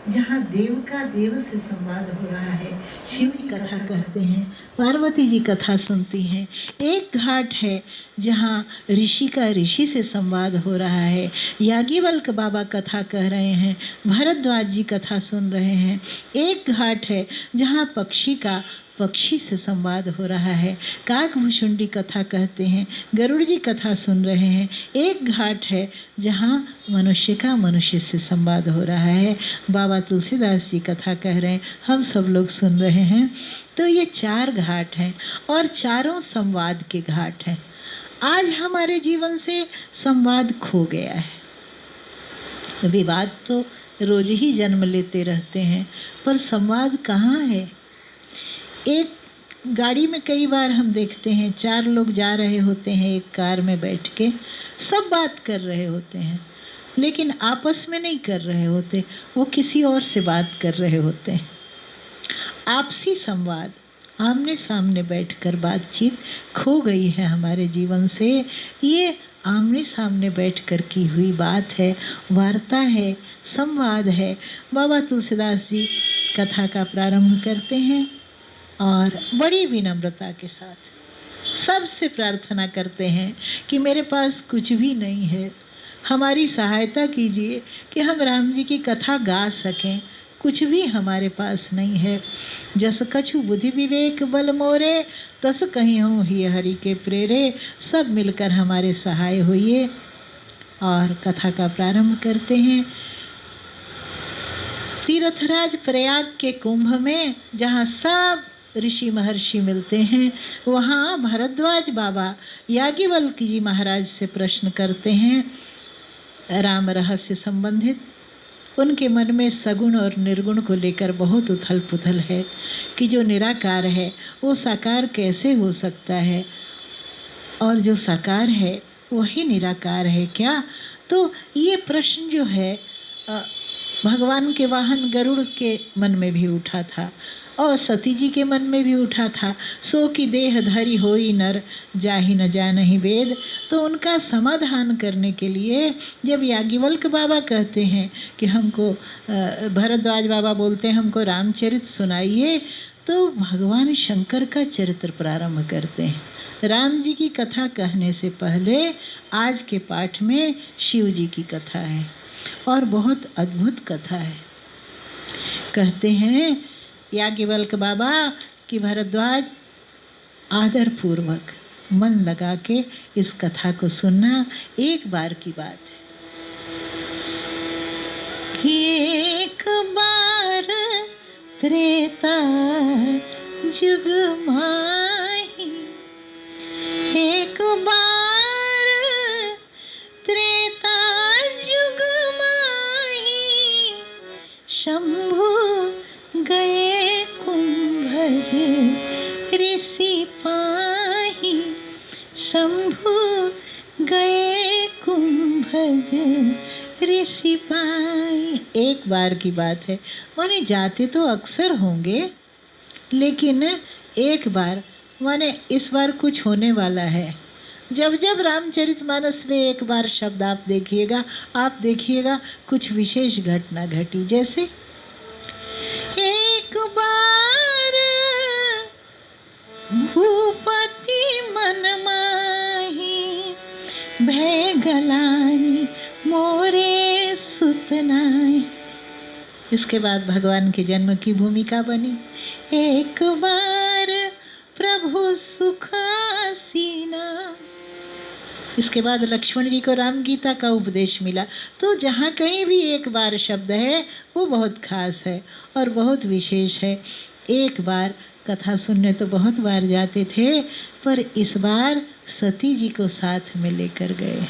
जहाँ देव का देव से संवाद हो रहा है। शिव जी कथा कहते हैं, पार्वती जी कथा सुनती हैं। एक घाट है जहाँ ऋषि का ऋषि से संवाद हो रहा है, याज्ञवल्क्य बाबा कथा कह रहे हैं, भरद्वाज जी कथा सुन रहे हैं। एक घाट है जहाँ पक्षी का पक्षी से संवाद हो रहा है, काकभुशुंडी कथा कहते हैं, गरुड़ जी कथा सुन रहे हैं। एक घाट है जहाँ मनुष्य का मनुष्य से संवाद हो रहा है, बाबा तुलसीदास जी कथा कह रहे हैं, हम सब लोग सुन रहे हैं। तो ये 4 घाट हैं और चारों संवाद के घाट हैं। आज हमारे जीवन से संवाद खो गया है। विवाद तो रोज ही जन्म लेते रहते हैं, पर संवाद कहाँ है? एक गाड़ी में कई बार हम देखते हैं 4 लोग जा रहे होते हैं एक कार में बैठ के, सब बात कर रहे होते हैं, लेकिन आपस में नहीं कर रहे होते, वो किसी और से बात कर रहे होते हैं। आपसी संवाद, आमने सामने बैठकर बातचीत खो गई है हमारे जीवन से। ये आमने सामने बैठकर की हुई बात है, वार्ता है, संवाद है। बाबा तुलसीदास जी कथा का प्रारंभ करते हैं और बड़ी विनम्रता के साथ सबसे प्रार्थना करते हैं कि मेरे पास कुछ भी नहीं है, हमारी सहायता कीजिए कि हम राम जी की कथा गा सकें। कुछ भी हमारे पास नहीं है। जस कछु बुद्धि विवेक बल मोरे, तस कहीं हूँ ही हरि के प्रेरे। सब मिलकर हमारे सहाय होइए। और कथा का प्रारंभ करते हैं। तीर्थराज प्रयाग के कुंभ में जहाँ सब ऋषि महर्षि मिलते हैं, वहाँ भरद्वाज बाबा याज्ञवल्क्य जी महाराज से प्रश्न करते हैं राम रहस्य संबंधित। उनके मन में सगुण और निर्गुण को लेकर बहुत उथल पुथल है कि जो निराकार है वो साकार कैसे हो सकता है, और जो साकार है वही निराकार है क्या? तो ये प्रश्न जो है भगवान के वाहन गरुड़ के मन में भी उठा था और सती जी के मन में भी उठा था। सो की देह धरी होई नर, जाहि न जानहि वेद। तो उनका समाधान करने के लिए जब याज्ञवल्क्य बाबा कहते हैं कि हमको, भरद्वाज बाबा बोलते हैं हमको रामचरित सुनाइए, तो भगवान शंकर का चरित्र प्रारंभ करते हैं। राम जी की कथा कहने से पहले आज के पाठ में शिव जी की कथा है और बहुत अद्भुत कथा है। कहते हैं याज्ञवल्क्य बाबा कि भरद्वाज आदर पूर्वक मन लगा के इस कथा को सुनना। एक बार की बात है कि एक बार त्रेता जुग माही, एक बार त्रेता जुग माही, शंभु गए कुंभज ऋषि पाही, शंभु गए कुंभज ऋषि पाही। एक बार की बात है, माने जाते तो अक्सर होंगे, लेकिन एक बार माने इस बार कुछ होने वाला है। जब जब रामचरितमानस में एक बार शब्द आप देखिएगा कुछ विशेष घटना घटी। जैसे एक बार भूपति मन माही, भय गलानी मोरे सुतनाई। इसके बाद भगवान के जन्म की भूमिका बनी। एक बार प्रभु सुखासीना। इसके बाद लक्ष्मण जी को राम गीता का उपदेश मिला। तो जहाँ कहीं भी एक बार शब्द है वो बहुत खास है और बहुत विशेष है। एक बार कथा सुनने तो बहुत बार जाते थे, पर इस बार सती जी को साथ में लेकर गए।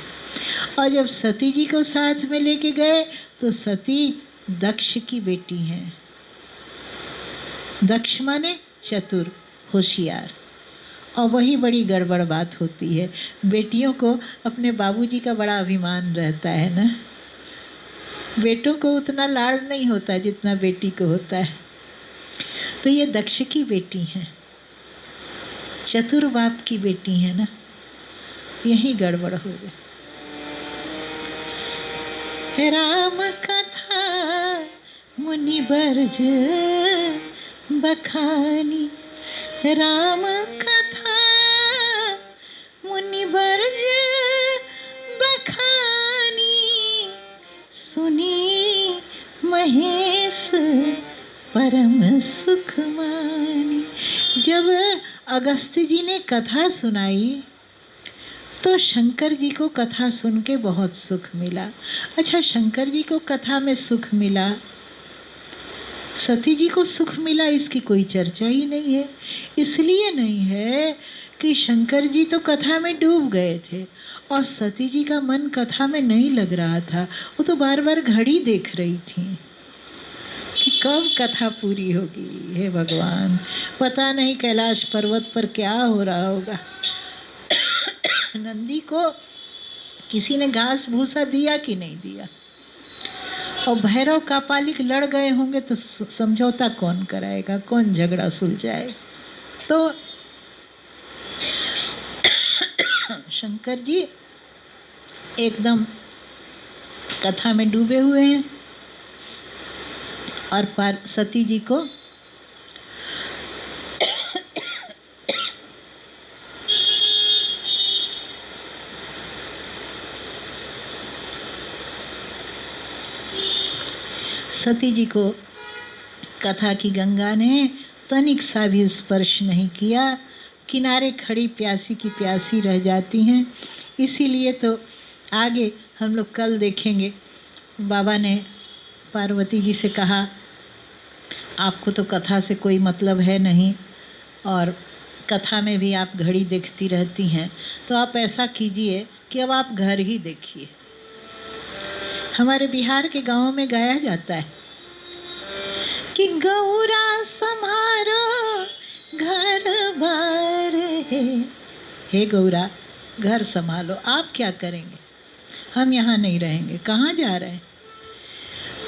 और जब सती जी को साथ में लेके गए तो सती दक्ष की बेटी हैं। दक्ष माने चतुर, होशियार। और वही बड़ी गड़बड़ बात होती है। बेटियों को अपने बाबूजी का बड़ा अभिमान रहता है ना, बेटों को उतना लाड़ नहीं होता जितना बेटी को होता है। तो ये दक्ष की बेटी हैं, चतुर बाप की बेटी है ना, यही गड़बड़ हो गई। राम कथा मुनि बरज बखानी। राम कथा मुनि बरज बखानी, सुनी महेश परम सुख मानी। जब अगस्त्य जी ने कथा सुनाई तो शंकर जी को कथा सुन के बहुत सुख मिला। अच्छा, शंकर जी को कथा में सुख मिला, सती जी को सुख मिला, इसकी कोई चर्चा ही नहीं है। इसलिए नहीं है कि शंकर जी तो कथा में डूब गए थे और सती जी का मन कथा में नहीं लग रहा था। वो तो बार बार घड़ी देख रही थी कि कब कथा पूरी होगी। हे भगवान, पता नहीं कैलाश पर्वत पर क्या हो रहा होगा। नंदी को किसी ने घास भूसा दिया कि नहीं दिया, और भैरव का पालिक लड़ गए होंगे तो समझौता कौन कराएगा, कौन झगड़ा सुलझाए। तो शंकर जी एकदम कथा में डूबे हुए हैं और सती जी को कथा की गंगा ने तनिक सा भी स्पर्श नहीं किया। किनारे खड़ी प्यासी की प्यासी रह जाती हैं। इसीलिए तो आगे हम लोग कल देखेंगे, बाबा ने पार्वती जी से कहा आपको तो कथा से कोई मतलब है नहीं और कथा में भी आप घड़ी देखती रहती हैं, तो आप ऐसा कीजिए कि अब आप घर ही देखिए। हमारे बिहार के गांवों में गाया जाता है कि गौरा सम्हारो घर बार है। हे गौरा, घर संभालो। आप क्या करेंगे? हम यहाँ नहीं रहेंगे। कहाँ जा रहे हैं?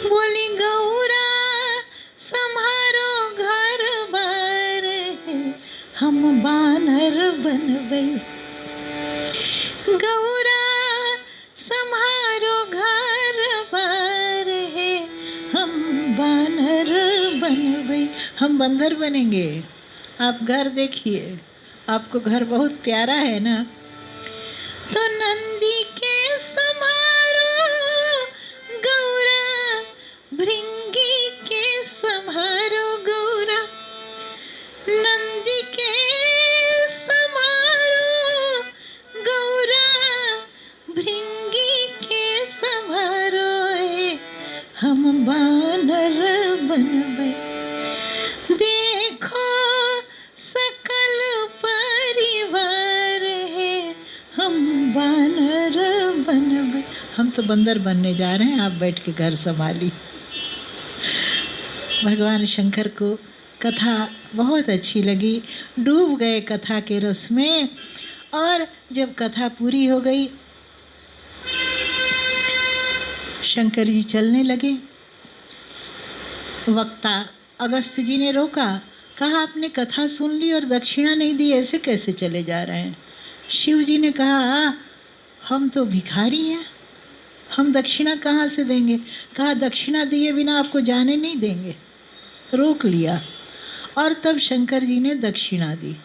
बोली गौरा सम्हारो घर बार है, हम बानर बनबै। गौरा सम्हारो घर बार है, हम बानर बनबै। हम बंदर बनेंगे, आप घर देखिए। आपको घर बहुत प्यारा है ना। तो नंदी के सम्हारो गौरा, भृंगी के सम्हारो गौरा। नंदी के सम्हारो गौरा, भृंगी के सम्हारो है, हम बानर बनबै। देखो सकल परिवार है, हम बानर बनबै। हम तो बंदर बनने जा रहे हैं, आप बैठ के घर संभाली। भगवान शंकर को कथा बहुत अच्छी लगी, डूब गए कथा के रस में। और जब कथा पूरी हो गई, शंकर जी चलने लगे। वक्ता अगस्त्य जी ने रोका, कहा आपने कथा सुन ली और दक्षिणा नहीं दी, ऐसे कैसे चले जा रहे हैं? शिव जी ने कहा हम तो भिखारी हैं, हम दक्षिणा कहाँ से देंगे? कहा दक्षिणा दिए बिना आपको जाने नहीं देंगे। रोक लिया और तब शंकर जी ने दक्षिणा दी।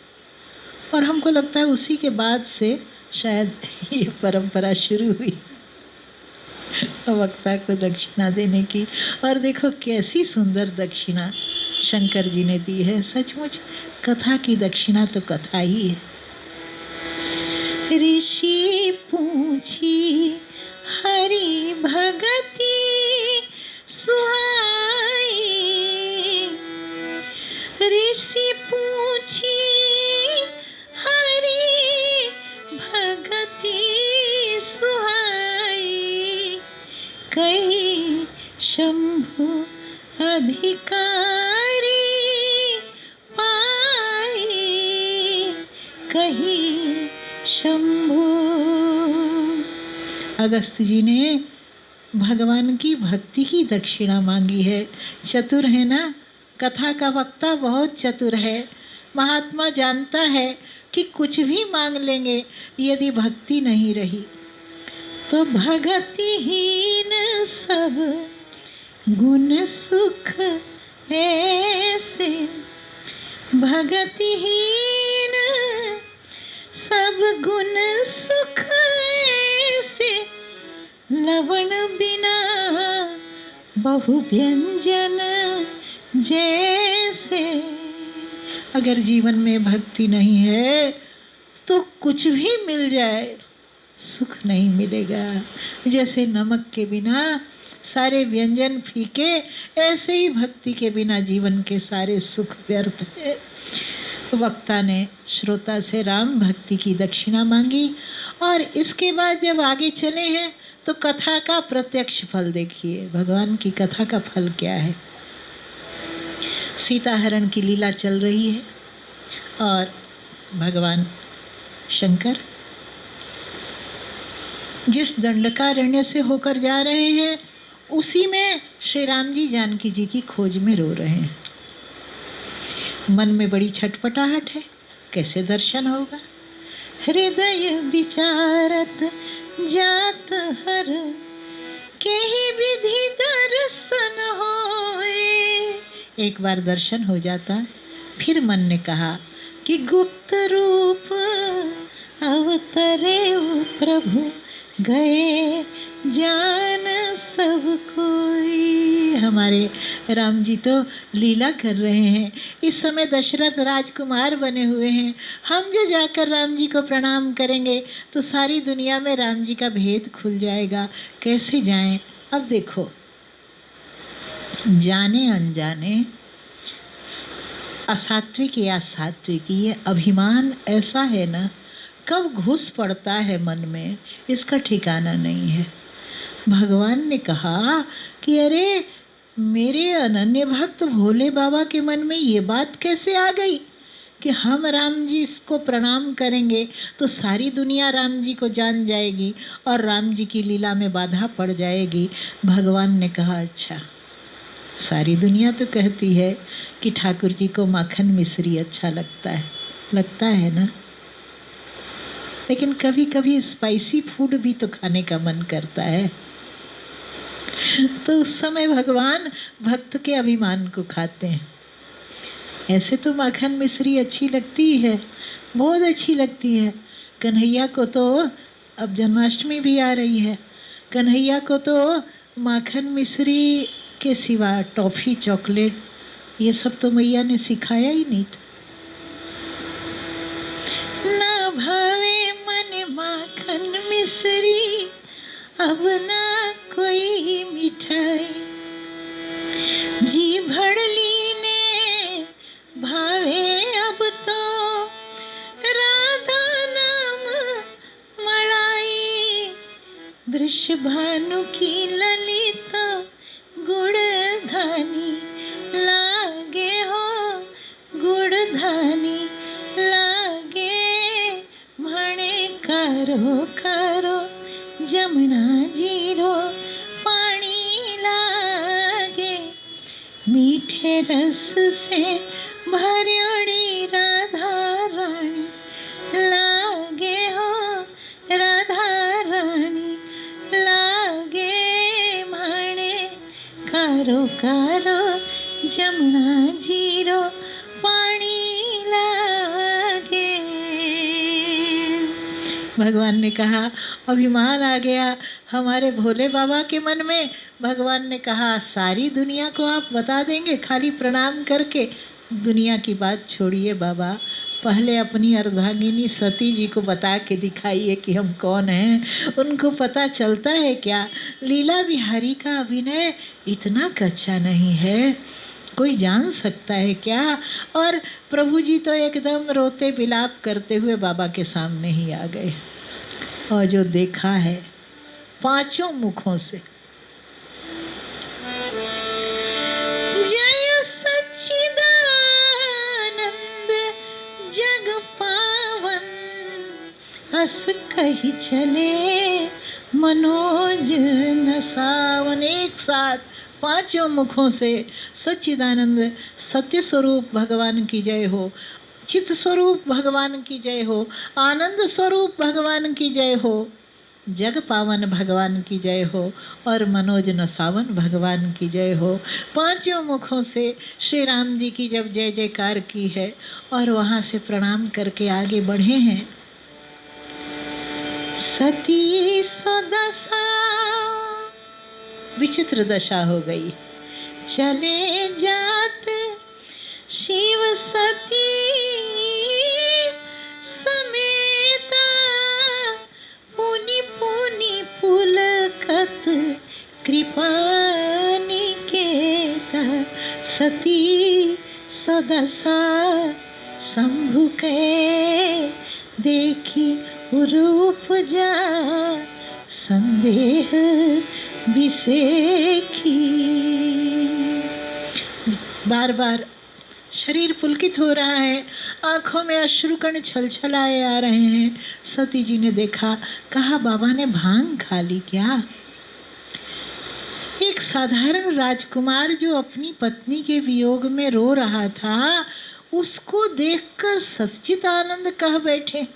और हमको लगता है उसी के बाद से शायद ये परंपरा शुरू हुई वक्ता को दक्षिणा देने की। और देखो कैसी सुंदर दक्षिणा शंकर जी ने दी है। सचमुच कथा की दक्षिणा तो कथा ही है। ऋषि पूछी हरि भगति सुहाई, ऋषि पूछी हरि भगति सुहाई, कही शंभु अधिकारी पाई, कही शंभु। अगस्त्य जी ने भगवान की भक्ति की दक्षिणा मांगी है। चतुर है ना, कथा का वक्ता बहुत चतुर है। महात्मा जानता है कि कुछ भी मांग लेंगे, यदि भक्ति नहीं रही तो भगतिहीन सब गुण सुख ऐसे भगतिहीन, सब गुण सुख ऐसे लवण बिना बहु व्यंजन जैसे। अगर जीवन में भक्ति नहीं है तो कुछ भी मिल जाए सुख नहीं मिलेगा। जैसे नमक के बिना सारे व्यंजन फीके, ऐसे ही भक्ति के बिना जीवन के सारे सुख व्यर्थ है। वक्ता ने श्रोता से राम भक्ति की दक्षिणा मांगी और इसके बाद जब आगे चले हैं तो कथा का प्रत्यक्ष फल देखिए। भगवान की कथा का फल क्या है। सीता हरण की लीला चल रही है और भगवान शंकर जिस दंडकारण्य से होकर जा रहे हैं उसी में श्री राम जी जानकी जी की खोज में रो रहे हैं। मन में बड़ी छटपटाहट है, कैसे दर्शन होगा। हृदय विचारत जात हर, केहि विधि दर्शन होए। एक बार दर्शन हो जाता, फिर मन ने कहा कि गुप्त रूप अवतरे प्रभु, गए जान सब कोई। हमारे राम जी तो लीला कर रहे हैं, इस समय दशरथ राजकुमार बने हुए हैं। हम जो जाकर राम जी को प्रणाम करेंगे तो सारी दुनिया में राम जी का भेद खुल जाएगा। कैसे जाएं। अब देखो, जाने अनजाने, असात्विक या सात्विक, ये अभिमान ऐसा है ना, कब घुस पड़ता है मन में इसका ठिकाना नहीं है। भगवान ने कहा कि अरे मेरे अनन्य भक्त भोले बाबा के मन में ये बात कैसे आ गई कि हम राम जी को प्रणाम करेंगे तो सारी दुनिया राम जी को जान जाएगी और राम जी की लीला में बाधा पड़ जाएगी। भगवान ने कहा अच्छा, सारी दुनिया तो कहती है कि ठाकुर जी को माखन मिश्री अच्छा लगता है ना, लेकिन कभी कभी स्पाइसी फूड भी तो खाने का मन करता है। तो उस समय भगवान भक्त के अभिमान को खाते हैं। ऐसे तो माखन मिश्री अच्छी लगती है, बहुत अच्छी लगती है। कन्हैया को तो, अब जन्माष्टमी भी आ रही है, कन्हैया को तो माखन मिश्री के सिवा टॉफ़ी, चॉकलेट, ये सब तो मैया ने सिखाया ही नहीं था। ना भावे मन माखन मिश्री, अब ना कोई मिठाई, जी भड़ली ने भावे अब तो राधा नाम मलाई। वृषभानु की ललित गुड़धानी लागे हो, गुड़धानी लागे, म्हणे करो करो जमुना जीरो पानी लागे। मीठे रस से भरियोड़ी राधा रानी लागे हो, राधा रानी लागे, म्हणे करो करो जमुना जीरो पानी लागे। भगवान ने कहा अभिमान आ गया हमारे भोले बाबा के मन में। भगवान ने कहा सारी दुनिया को आप बता देंगे खाली प्रणाम करके? दुनिया की बात छोड़िए बाबा, पहले अपनी अर्धांगिनी सती जी को बता के दिखाइए कि हम कौन हैं। उनको पता चलता है क्या? लीला बिहारी का अभिनय इतना कच्चा नहीं है, कोई जान सकता है क्या? और प्रभु जी तो एकदम रोते विलाप करते हुए बाबा के सामने ही आ गए और जो देखा है पांचों मुखों से, जय सच्चिदानंद जग पावन, हस कही चले मनोज न सावन। एक साथ पांचों मुखों से सच्चिदानंद सत्य स्वरूप भगवान की जय हो, चित स्वरूप भगवान की जय हो, आनंद स्वरूप भगवान की जय हो। जग पावन भगवान की जय हो और मनोज नसावन भगवान की जय हो। पांचों मुखों से श्री राम जी की जब जय जयकार की है और वहाँ से प्रणाम करके आगे बढ़े हैं। सती सदसा, विचित्र दशा हो गई। चले जात शिव सती समेता, पुनि पुनि पुलकत कृपा निकेता। सती सदसा शंभु के देखी रूप जा, संदेह विसेखी। बार बार शरीर पुलकित हो रहा है, आंखों में अश्रुकण छलछलाए आ रहे हैं। सती जी ने देखा, कहा बाबा ने भांग खा ली क्या? एक साधारण राजकुमार जो अपनी पत्नी के वियोग में रो रहा था, उसको देखकर सच्चित आनंद कह बैठे।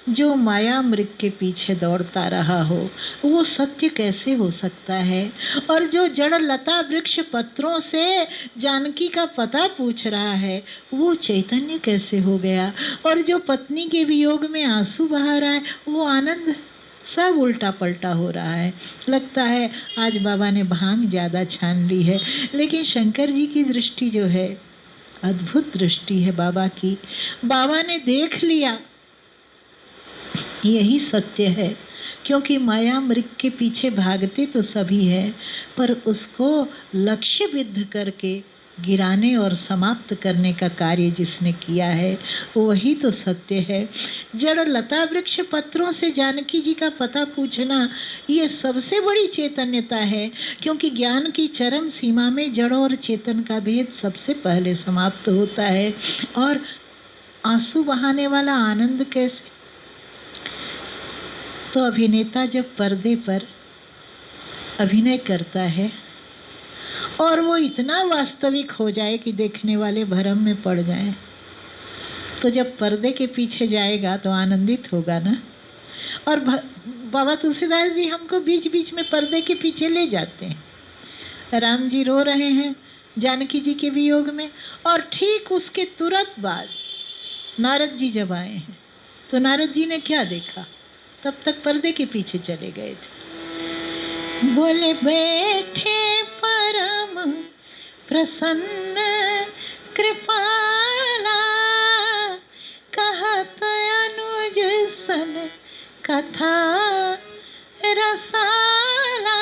जो माया मृग के पीछे दौड़ता रहा हो वो सत्य कैसे हो सकता है? और जो जड़ लता वृक्ष पत्रों से जानकी का पता पूछ रहा है वो चैतन्य कैसे हो गया? और जो पत्नी के वियोग में आंसू बहा रहा है वो आनंद? सब उल्टा पलटा हो रहा है। लगता है आज बाबा ने भांग ज़्यादा छान ली है। लेकिन शंकर जी की दृष्टि जो है, अद्भुत दृष्टि है बाबा की। बाबा ने देख लिया, यही सत्य है। क्योंकि माया मृग के पीछे भागते तो सभी हैं, पर उसको लक्ष्य विद्ध करके गिराने और समाप्त करने का कार्य जिसने किया है वही तो सत्य है। जड़ लता वृक्ष पत्रों से जानकी जी का पता पूछना ये सबसे बड़ी चैतन्यता है। क्योंकि ज्ञान की चरम सीमा में जड़ और चेतन का भेद सबसे पहले समाप्त होता है। और आंसू बहाने वाला आनंद कैसे? तो अभिनेता जब पर्दे पर अभिनय करता है और वो इतना वास्तविक हो जाए कि देखने वाले भ्रम में पड़ जाएं, तो जब पर्दे के पीछे जाएगा तो आनंदित होगा ना। और बाबा तुलसीदास जी हमको बीच बीच में पर्दे के पीछे ले जाते हैं। राम जी रो रहे हैं जानकी जी के वियोग में, और ठीक उसके तुरंत बाद नारद जी जब आए हैं तो नारद जी ने क्या देखा? तब तक पर्दे के पीछे चले गए थे। बोले बैठे परम प्रसन्न कृपाला, कहत अनुज सन कथा रसाला।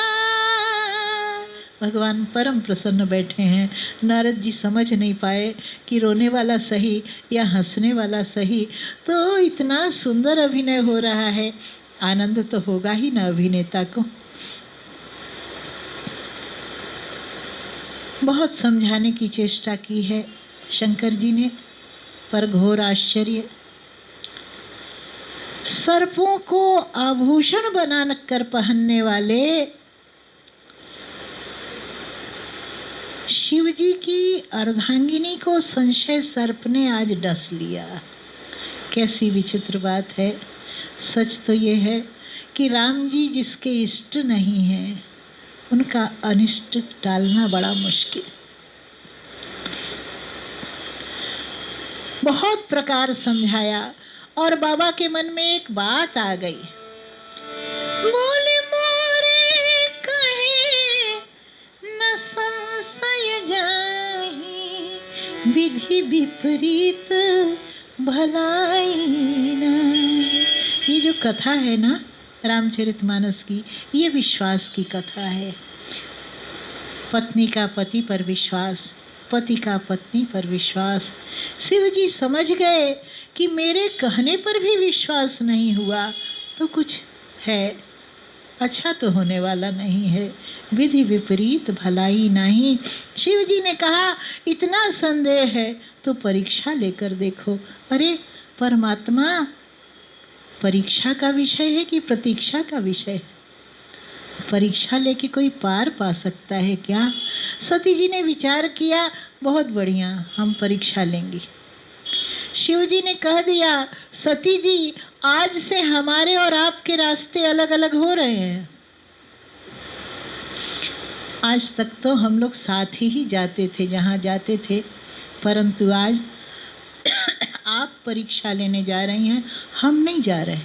भगवान परम प्रसन्न बैठे हैं। नारद जी समझ नहीं पाए कि रोने वाला सही या हंसने वाला सही। तो इतना सुंदर अभिनय हो रहा है, आनंद तो होगा ही ना अभिनेता को। बहुत समझाने की चेष्टा की है शंकर जी ने, पर घोर आश्चर्य। सर्पों को आभूषण बनाकर पहनने वाले शिवजी की अर्धांगिनी को संशय सर्प ने आज डस लिया। कैसी विचित्र बात है। सच तो ये है कि राम जी जिसके इष्ट नहीं हैं उनका अनिष्ट टालना बड़ा मुश्किल। बहुत प्रकार समझाया और बाबा के मन में एक बात आ गई। बोले मोरे कहे न संशय जाहि, विधि विपरीत भलाई न। ये जो कथा है ना रामचरितमानस की, ये विश्वास की कथा है। पत्नी का पति पर विश्वास, पति का पत्नी पर विश्वास। शिव जी समझ गए कि मेरे कहने पर भी विश्वास नहीं हुआ तो कुछ है, अच्छा तो होने वाला नहीं है। विधि विपरीत भलाई नहीं। शिव जी ने कहा इतना संदेह है तो परीक्षा लेकर देखो। अरे परमात्मा परीक्षा का विषय है कि प्रतीक्षा का विषय है? परीक्षा लेके कोई पार पा सकता है क्या? सती जी ने विचार किया, बहुत बढ़िया, हम परीक्षा लेंगे। शिव जी ने कह दिया, सती जी आज से हमारे और आपके रास्ते अलग अलग हो रहे हैं। आज तक तो हम लोग साथ ही जाते थे जहाँ जाते थे, परंतु आज आप परीक्षा लेने जा रही हैं, हम नहीं जा रहे,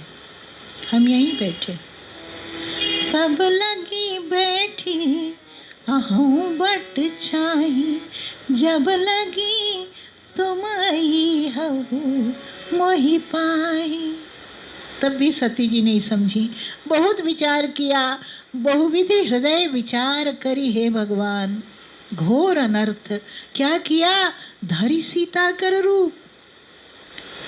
हम यहीं बैठे। तब लगी बैठी अहूँ बट छाही, जब लगी तुम आई हहु मोहि पाही। तब भी सती जी नहीं समझी, बहुत विचार किया, बहुविधि हृदय विचार करी हे भगवान, घोर अनर्थ क्या किया, धरी सीता कर रूप,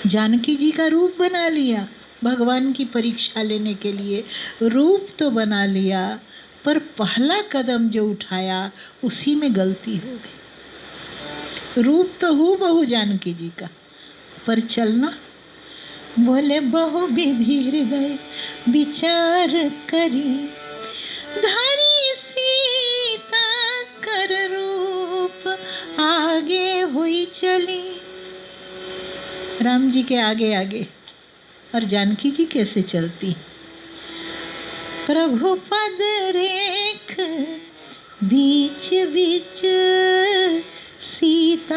जानकी जी का रूप बना लिया। भगवान की परीक्षा लेने के लिए रूप तो बना लिया, पर पहला कदम जो उठाया उसी में गलती हो गई। रूप तो हूबहू जानकी जी का, पर चलना, बोले बहु विधि हृदय विचार करी, धरी सीता कर रूप, आगे हुई चली। राम जी के आगे आगे और जानकी जी कैसे चलती। प्रभु पद रेख बीच बीच सीता,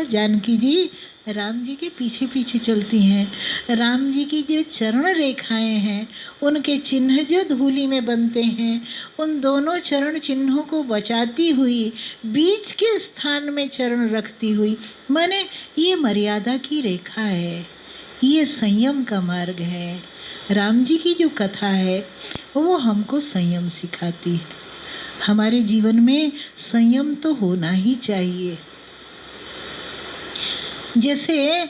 जानकी जी राम जी के पीछे पीछे चलती हैं। राम जी की जो चरण रेखाएं हैं, उनके चिन्ह जो धूलि में बनते हैं, उन दोनों चरण चिन्हों को बचाती हुई बीच के स्थान में चरण रखती हुई, माने ये मर्यादा की रेखा है, ये संयम का मार्ग है। राम जी की जो कथा है वो हमको संयम सिखाती है। हमारे जीवन में संयम तो होना ही चाहिए। जैसे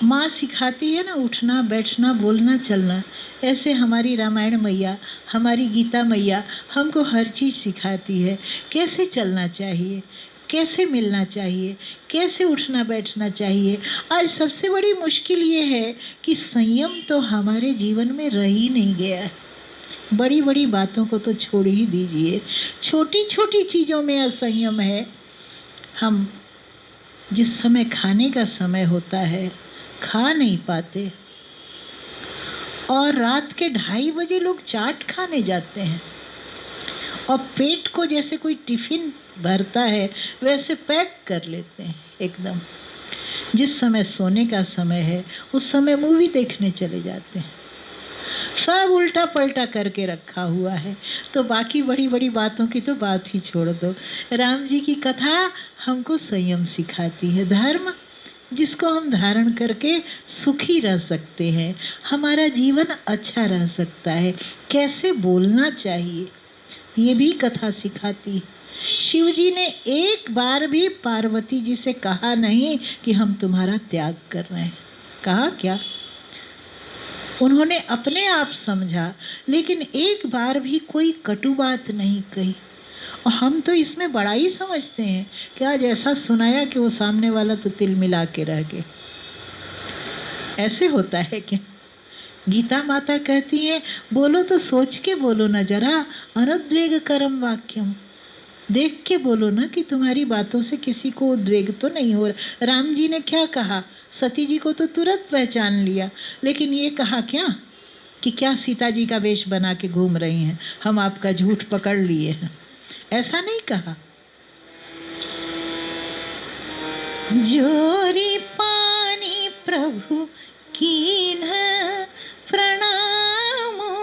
माँ सिखाती है ना उठना बैठना बोलना चलना, ऐसे हमारी रामायण मैया, हमारी गीता मैया हमको हर चीज़ सिखाती है। कैसे चलना चाहिए, कैसे मिलना चाहिए, कैसे उठना बैठना चाहिए। आज सबसे बड़ी मुश्किल ये है कि संयम तो हमारे जीवन में रह ही नहीं गया है। बड़ी बड़ी बातों को तो छोड़ ही दीजिए, छोटी छोटी चीज़ों में असंयम है। हम जिस समय खाने का समय होता है खा नहीं पाते, और रात के 2:30 बजे लोग चाट खाने जाते हैं, और पेट को जैसे कोई टिफ़िन भरता है वैसे पैक कर लेते हैं एकदम। जिस समय सोने का समय है उस समय मूवी देखने चले जाते हैं। सब उल्टा पलटा करके रखा हुआ है, तो बाकी बड़ी बड़ी बातों की तो बात ही छोड़ दो। राम जी की कथा हमको संयम सिखाती है, धर्म जिसको हम धारण करके सुखी रह सकते हैं, हमारा जीवन अच्छा रह सकता है। कैसे बोलना चाहिए ये भी कथा सिखाती है। शिव जी ने एक बार भी पार्वती जी से कहा नहीं कि हम तुम्हारा त्याग कर रहे हैं। कहा क्या? उन्होंने अपने आप समझा, लेकिन एक बार भी कोई कटु बात नहीं कही। और हम तो इसमें बड़ा ही समझते हैं कि आज ऐसा सुनाया कि वो सामने वाला तो तिल मिला के रह गए। ऐसे होता है क्या? गीता माता कहती है बोलो तो सोच के बोलो ना जरा, अनुद्वेग करम वाक्यम, देख के बोलो ना कि तुम्हारी बातों से किसी को उद्वेग तो नहीं हो रहा। राम जी ने क्या कहा? सती जी को तो तुरंत पहचान लिया, लेकिन ये कहा क्या कि क्या सीता जी का वेश बना के घूम रही हैं, हम आपका झूठ पकड़ लिए हैं, ऐसा नहीं कहा। जोरी पानी प्रभु कीन्ह प्रणामो,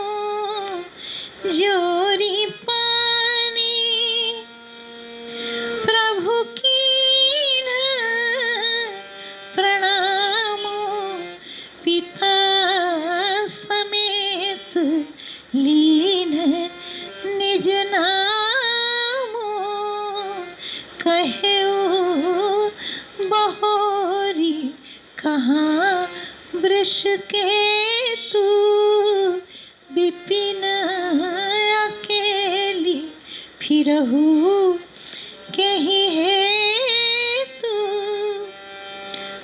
जोरी पानी प्रभु कीन्ह प्रणामो, पिता समेत लीन निज नामो, कहे बहोरी कहाँ वृष के तू, विपिन अकेली फिरहु कहीं है तू।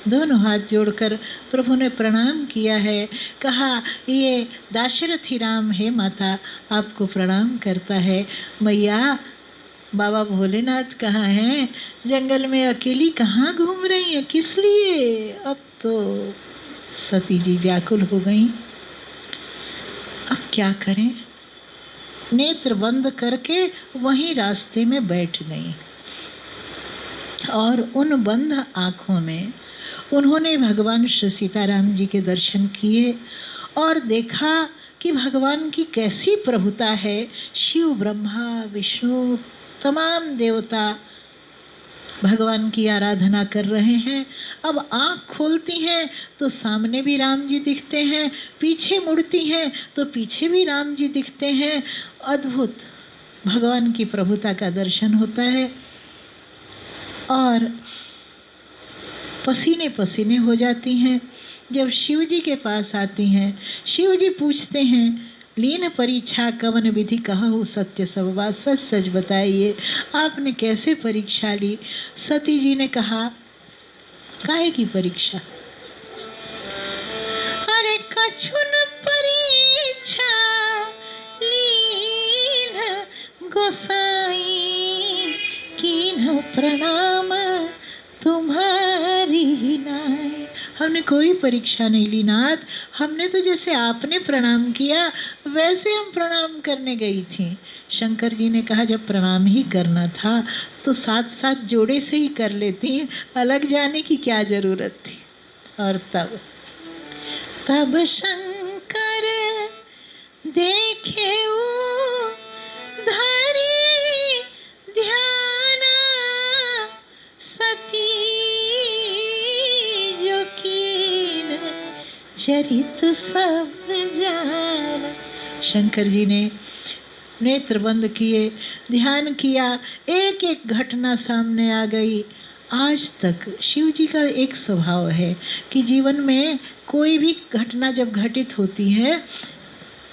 दोनों हाथ जोड़कर प्रभु ने प्रणाम किया है। कहा ये दाशरथी राम है माता, आपको प्रणाम करता है। मैया बाबा भोलेनाथ कहाँ हैं? जंगल में अकेली कहाँ घूम रही हैं? किस लिए? अब तो सती जी व्याकुल हो गईं। अब क्या करें? नेत्र बंद करके वहीं रास्ते में बैठ गईं और उन बंद आँखों में उन्होंने भगवान श्री सीताराम जी के दर्शन किए और देखा कि भगवान की कैसी प्रभुता है। शिव, ब्रह्मा, विष्णु, तमाम देवता भगवान की आराधना कर रहे हैं। अब आँख खोलती हैं तो सामने भी राम जी दिखते हैं, पीछे मुड़ती हैं तो पीछे भी राम जी दिखते हैं। अद्भुत भगवान की प्रभुता का दर्शन होता है और पसीने पसीने हो जाती हैं। जब शिव जी के पास आती हैं, शिव जी पूछते हैं, लीन परीक्षा कवन विधि कहु सत्य सब बात, सच सच बताइए आपने कैसे परीक्षा ली? सती जी ने कहा, काहे की परीक्षा? अरे कछुन परीक्षा लीन गोसाई, कीन्ह प्रणाम तुम्हारी नाय। हमने कोई परीक्षा नहीं ली नाथ, हमने तो जैसे आपने प्रणाम किया वैसे हम प्रणाम करने गई थी। शंकर जी ने कहा, जब प्रणाम ही करना था तो साथ साथ जोड़े से ही कर लेती, अलग जाने की क्या जरूरत थी। और तब शंकर देखे धरी ध्याना, सती जो कीन चरित सब जाना। शंकर जी ने नेत्र बंद किए, ध्यान किया, एक एक घटना सामने आ गई। आज तक शिव जी का एक स्वभाव है कि जीवन में कोई भी घटना जब घटित होती है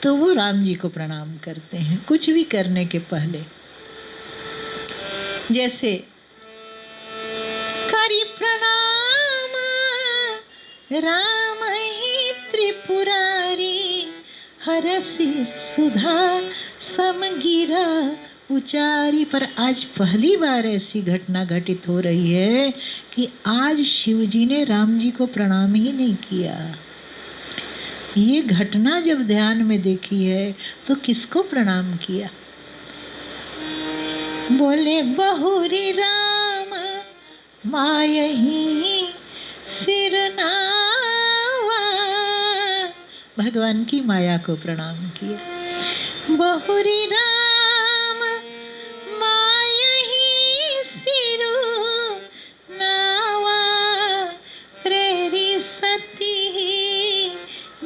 तो वो राम जी को प्रणाम करते हैं कुछ भी करने के पहले। जैसे करी प्रणाम राम ही त्रिपुरारी, हरसि सुधा समगिरा उचारी। पर आज पहली बार ऐसी घटना घटित हो रही है कि आज शिव जी ने राम जी को प्रणाम ही नहीं किया। ये घटना जब ध्यान में देखी है तो किसको प्रणाम किया? बोले बहुरी राम मायही सिर नावा, भगवान की माया को प्रणाम किया। बहुरी राम मायही सिरु नावा, प्रेरी सती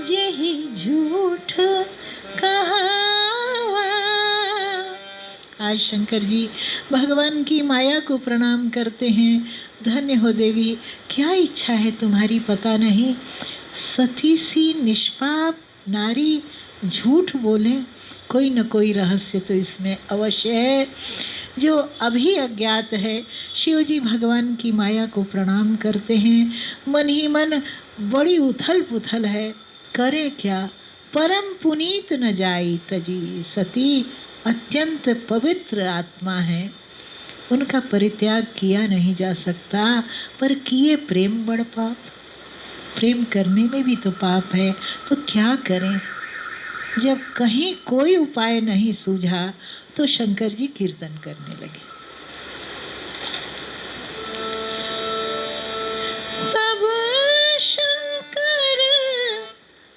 जेहि झूठ कहावा। आज शंकर जी भगवान की माया को प्रणाम करते हैं। धन्य हो देवी, क्या इच्छा है तुम्हारी पता नहीं। सती सी निष्पाप नारी झूठ बोले, कोई न कोई रहस्य तो इसमें अवश्य है जो अभी अज्ञात है। शिव जी भगवान की माया को प्रणाम करते हैं। मन ही मन बड़ी उथल पुथल है, करे क्या? परम पुनीत न जाई तजी, सती अत्यंत पवित्र आत्मा है, उनका परित्याग किया नहीं जा सकता। पर किए प्रेम बड़ पाप, प्रेम करने में भी तो पाप है, तो क्या करें? जब कहीं कोई उपाय नहीं सूझा तो शंकर जी कीर्तन करने लगे। तब शंकर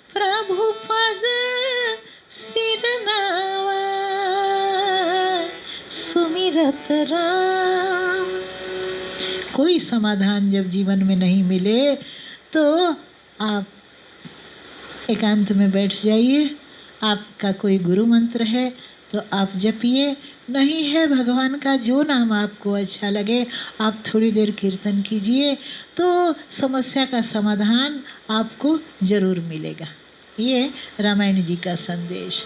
प्रभु पद सिर नावा, सुमिरत राम। कोई समाधान जब जीवन में नहीं मिले तो आप एकांत में बैठ जाइए। आपका कोई गुरु मंत्र है तो आप जपिए, नहीं है भगवान का जो नाम आपको अच्छा लगे आप थोड़ी देर कीर्तन कीजिए तो समस्या का समाधान आपको जरूर मिलेगा। ये रामायण जी का संदेश।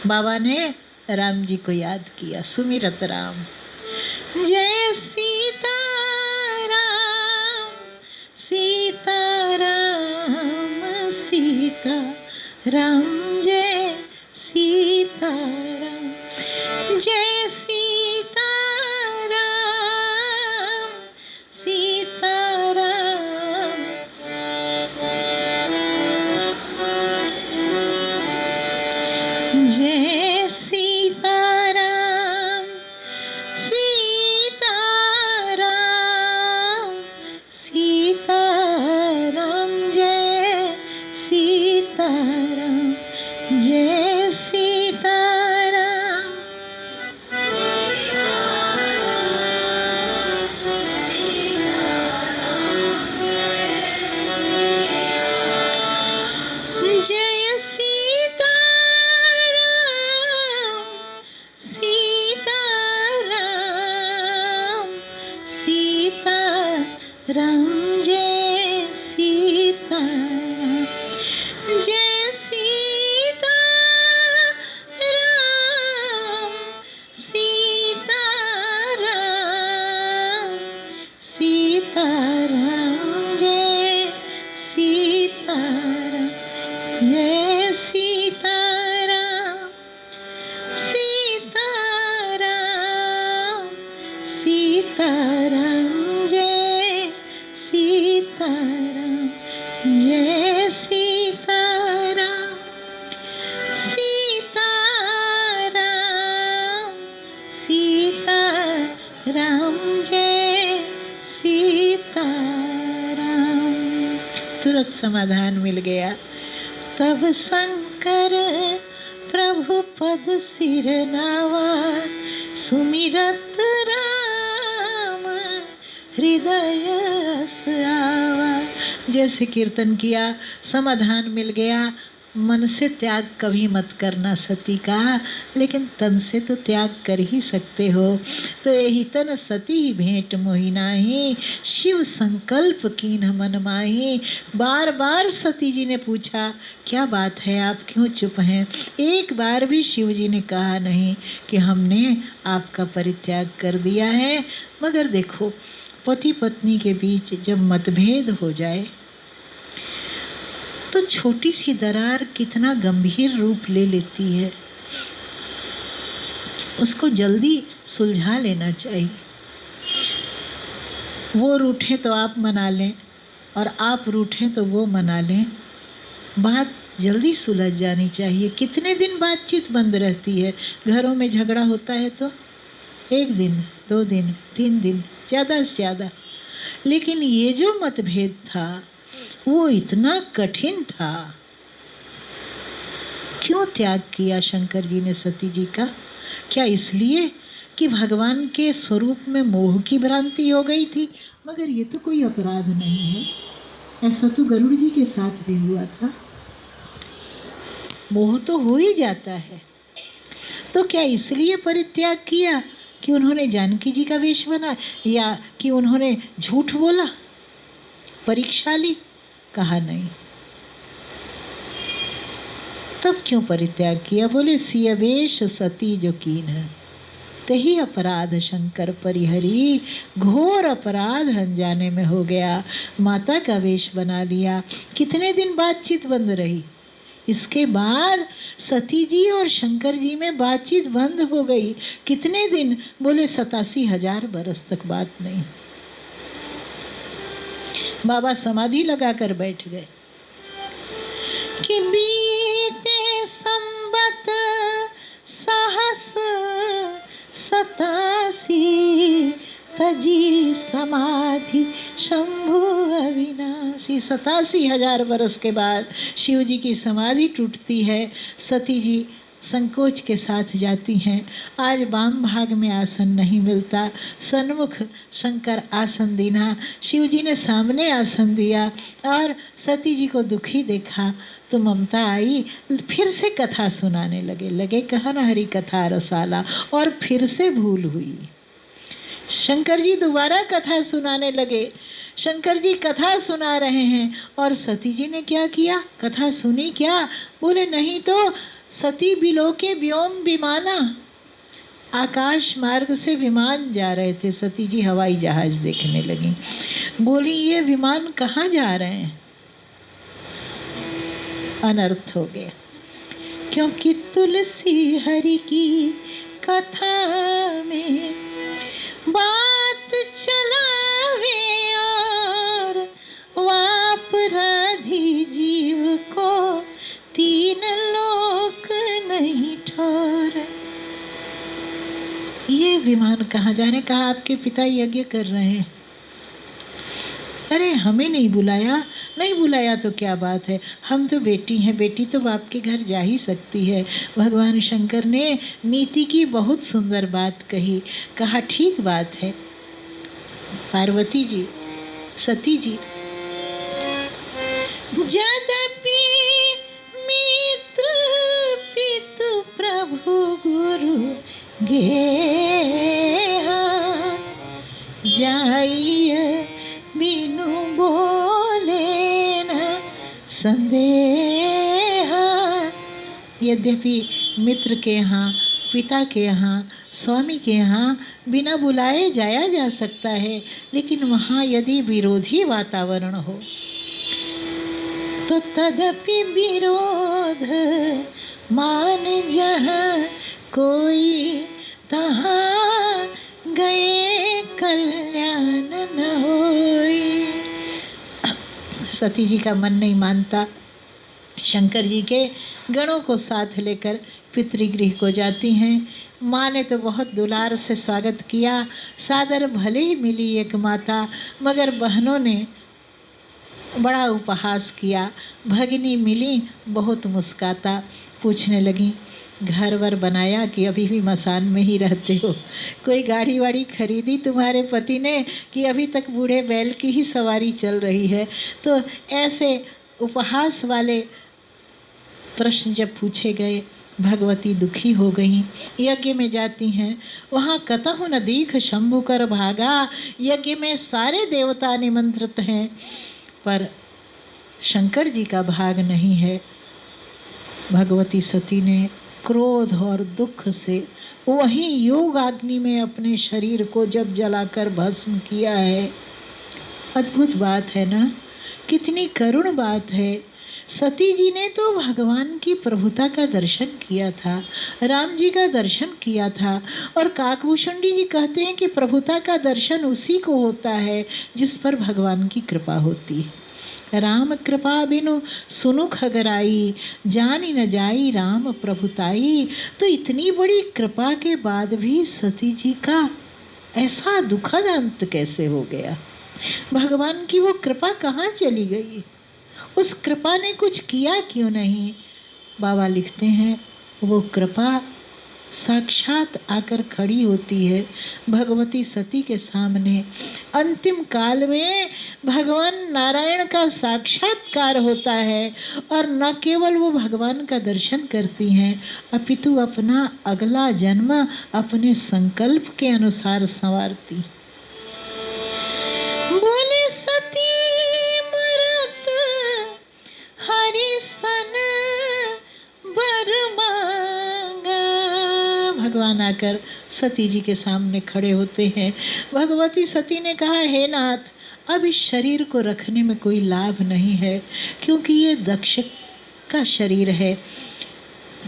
बाबा ने राम जी को याद किया, सुमिरत राम। जय सीता राम, सीता राम, सीता राम, जय सीता राम, जय सीता राम जय सीता जय सीता राम सीता राम सीता राम जय सीता राम जय सीता राम सीता राम सीता राम जय सीता राम जय सीता राम सीता राम सीता राम जय सीता राम। तुरंत समाधान मिल गया। तब शंकर प्रभु पद सिर नावा सुमिरत राम हृदय आवा। जैसे कीर्तन किया समाधान मिल गया। मन से त्याग कभी मत करना सती का, लेकिन तन से तो त्याग कर ही सकते हो। तो यही तन सती भेंट मोहि नाही, शिव संकल्प कीन्ह मन माही। बार बार सती जी ने पूछा क्या बात है, आप क्यों चुप हैं? एक बार भी शिव जी ने कहा नहीं कि हमने आपका परित्याग कर दिया है। मगर देखो, पति पत्नी के बीच जब मतभेद हो जाए तो छोटी सी दरार कितना गंभीर रूप ले लेती है। उसको जल्दी सुलझा लेना चाहिए। वो रूठे तो आप मना लें और आप रूठे तो वो मना लें। बात जल्दी सुलझ जानी चाहिए। कितने दिन बातचीत बंद रहती है? घरों में झगड़ा होता है तो 1 दिन, 2 दिन, 3 दिन, ज़्यादा से ज़्यादा। लेकिन ये जो मतभेद था वो इतना कठिन था। क्यों त्याग किया शंकर जी ने सती जी का? क्या इसलिए कि भगवान के स्वरूप में मोह की भ्रांति हो गई थी? मगर ये तो कोई अपराध नहीं है। ऐसा तो गरुड़ जी के साथ भी हुआ था। मोह तो हो ही जाता है। तो क्या इसलिए परित्याग किया कि उन्होंने जानकी जी का वेश बना, या कि उन्होंने झूठ बोला, परीक्षा ली? कहा नहीं। तब क्यों परित्याग किया? बोले सिय वेश सती जो कीन है, तही अपराध शंकर परिहरी। घोर अपराध अनजाने में हो गया। माता का वेश बना लिया। कितने दिन बातचीत बंद रही? इसके बाद सती जी और शंकर जी में बातचीत बंद हो गई। कितने दिन? बोले 87,000 बरस तक बात नहीं। बाबा समाधि लगाकर बैठ गए कि बीते संबत सहस 87 तजी समाधि शंभु अविनाशी। 87,000 बरस के बाद शिव जी की समाधि टूटती है। सती जी संकोच के साथ जाती हैं। आज वाम भाग में आसन नहीं मिलता, सन्मुख शंकर आसन देना। शिव जी ने सामने आसन दिया और सती जी को दुखी देखा तो ममता आई। फिर से कथा सुनाने लगे कहना हरि कथा रसाला, और फिर से भूल हुई। शंकर जी दोबारा कथा सुनाने लगे। शंकर जी कथा सुना रहे हैं और सती जी ने क्या किया? कथा सुनी क्या? बोले नहीं तो सती बिलोके व्योम विमाना। आकाश मार्ग से विमान जा रहे थे। सती जी हवाई जहाज देखने लगी। बोली ये विमान कहाँ जा रहे हैं? अनर्थ हो गया, क्योंकि तुलसी हरि की कथा में बात चलावे और वाप राधी जीव को 3 लोक नहीं ठहरे। ये विमान कहाँ जाने? कहा आपके पिता यज्ञ कर रहे हैं। अरे हमें नहीं बुलाया? नहीं बुलाया तो क्या बात है, हम तो बेटी हैं, बेटी तो बाप के घर जा ही सकती है। भगवान शंकर ने नीति की बहुत सुंदर बात कही। कहा ठीक बात है पार्वती जी, सती जी, यद्यपि मित्र पितु प्रभु गुरु गेहा, जाइए बिनु बोले न संदेह। यद्यपि मित्र के यहाँ, पिता के यहाँ, स्वामी के यहाँ बिना बुलाए जाया जा सकता है, लेकिन वहाँ यदि विरोधी वातावरण हो तो तदपि विरोध मान जहाँ कोई, तहाँ गए कल्याण न होई। सती जी का मन नहीं मानता, शंकर जी के गणों को साथ लेकर पितृगृह को जाती हैं। माँ ने तो बहुत दुलार से स्वागत किया, सादर भले ही मिली एक माता, मगर बहनों ने बड़ा उपहास किया। भगिनी मिली, बहुत मुस्काता, पूछने लगी घर वर बनाया कि अभी भी मसान में ही रहते हो? कोई गाड़ी वाड़ी खरीदी तुम्हारे पति ने कि अभी तक बूढ़े बैल की ही सवारी चल रही है? तो ऐसे उपहास वाले प्रश्न जब पूछे गए, भगवती दुखी हो गईं। यज्ञ में जाती हैं, वहाँ कतहु न दीख शंभु कर भागा। यज्ञ में सारे देवता निमंत्रित हैं, पर शंकर जी का भाग नहीं है। भगवती सती ने क्रोध और दुख से वहीं योग अग्नि में अपने शरीर को जब जलाकर भस्म किया है। अद्भुत बात है ना, कितनी करुण बात है। सती जी ने तो भगवान की प्रभुता का दर्शन किया था, राम जी का दर्शन किया था, और काकभूषुंडी जी कहते हैं कि प्रभुता का दर्शन उसी को होता है जिस पर भगवान की कृपा होती है। राम कृपा बिनु सुनुख अगराई, जानी न जाई राम प्रभुताई। तो इतनी बड़ी कृपा के बाद भी सती जी का ऐसा दुखद अंत कैसे हो गया? भगवान की वो कृपा कहाँ चली गई? उस कृपा ने कुछ किया क्यों नहीं? बाबा लिखते हैं वो कृपा साक्षात आकर खड़ी होती है भगवती सती के सामने। अंतिम काल में भगवान नारायण का साक्षात्कार होता है, और न केवल वो भगवान का दर्शन करती हैं, अपितु अपना अगला जन्म अपने संकल्प के अनुसार संवारती। बोले सती मरत हरि सन बर मांगा। भगवान आकर सती जी के सामने खड़े होते हैं। भगवती सती ने कहा, हे नाथ, अब इस शरीर को रखने में कोई लाभ नहीं है, क्योंकि ये दक्ष का शरीर है।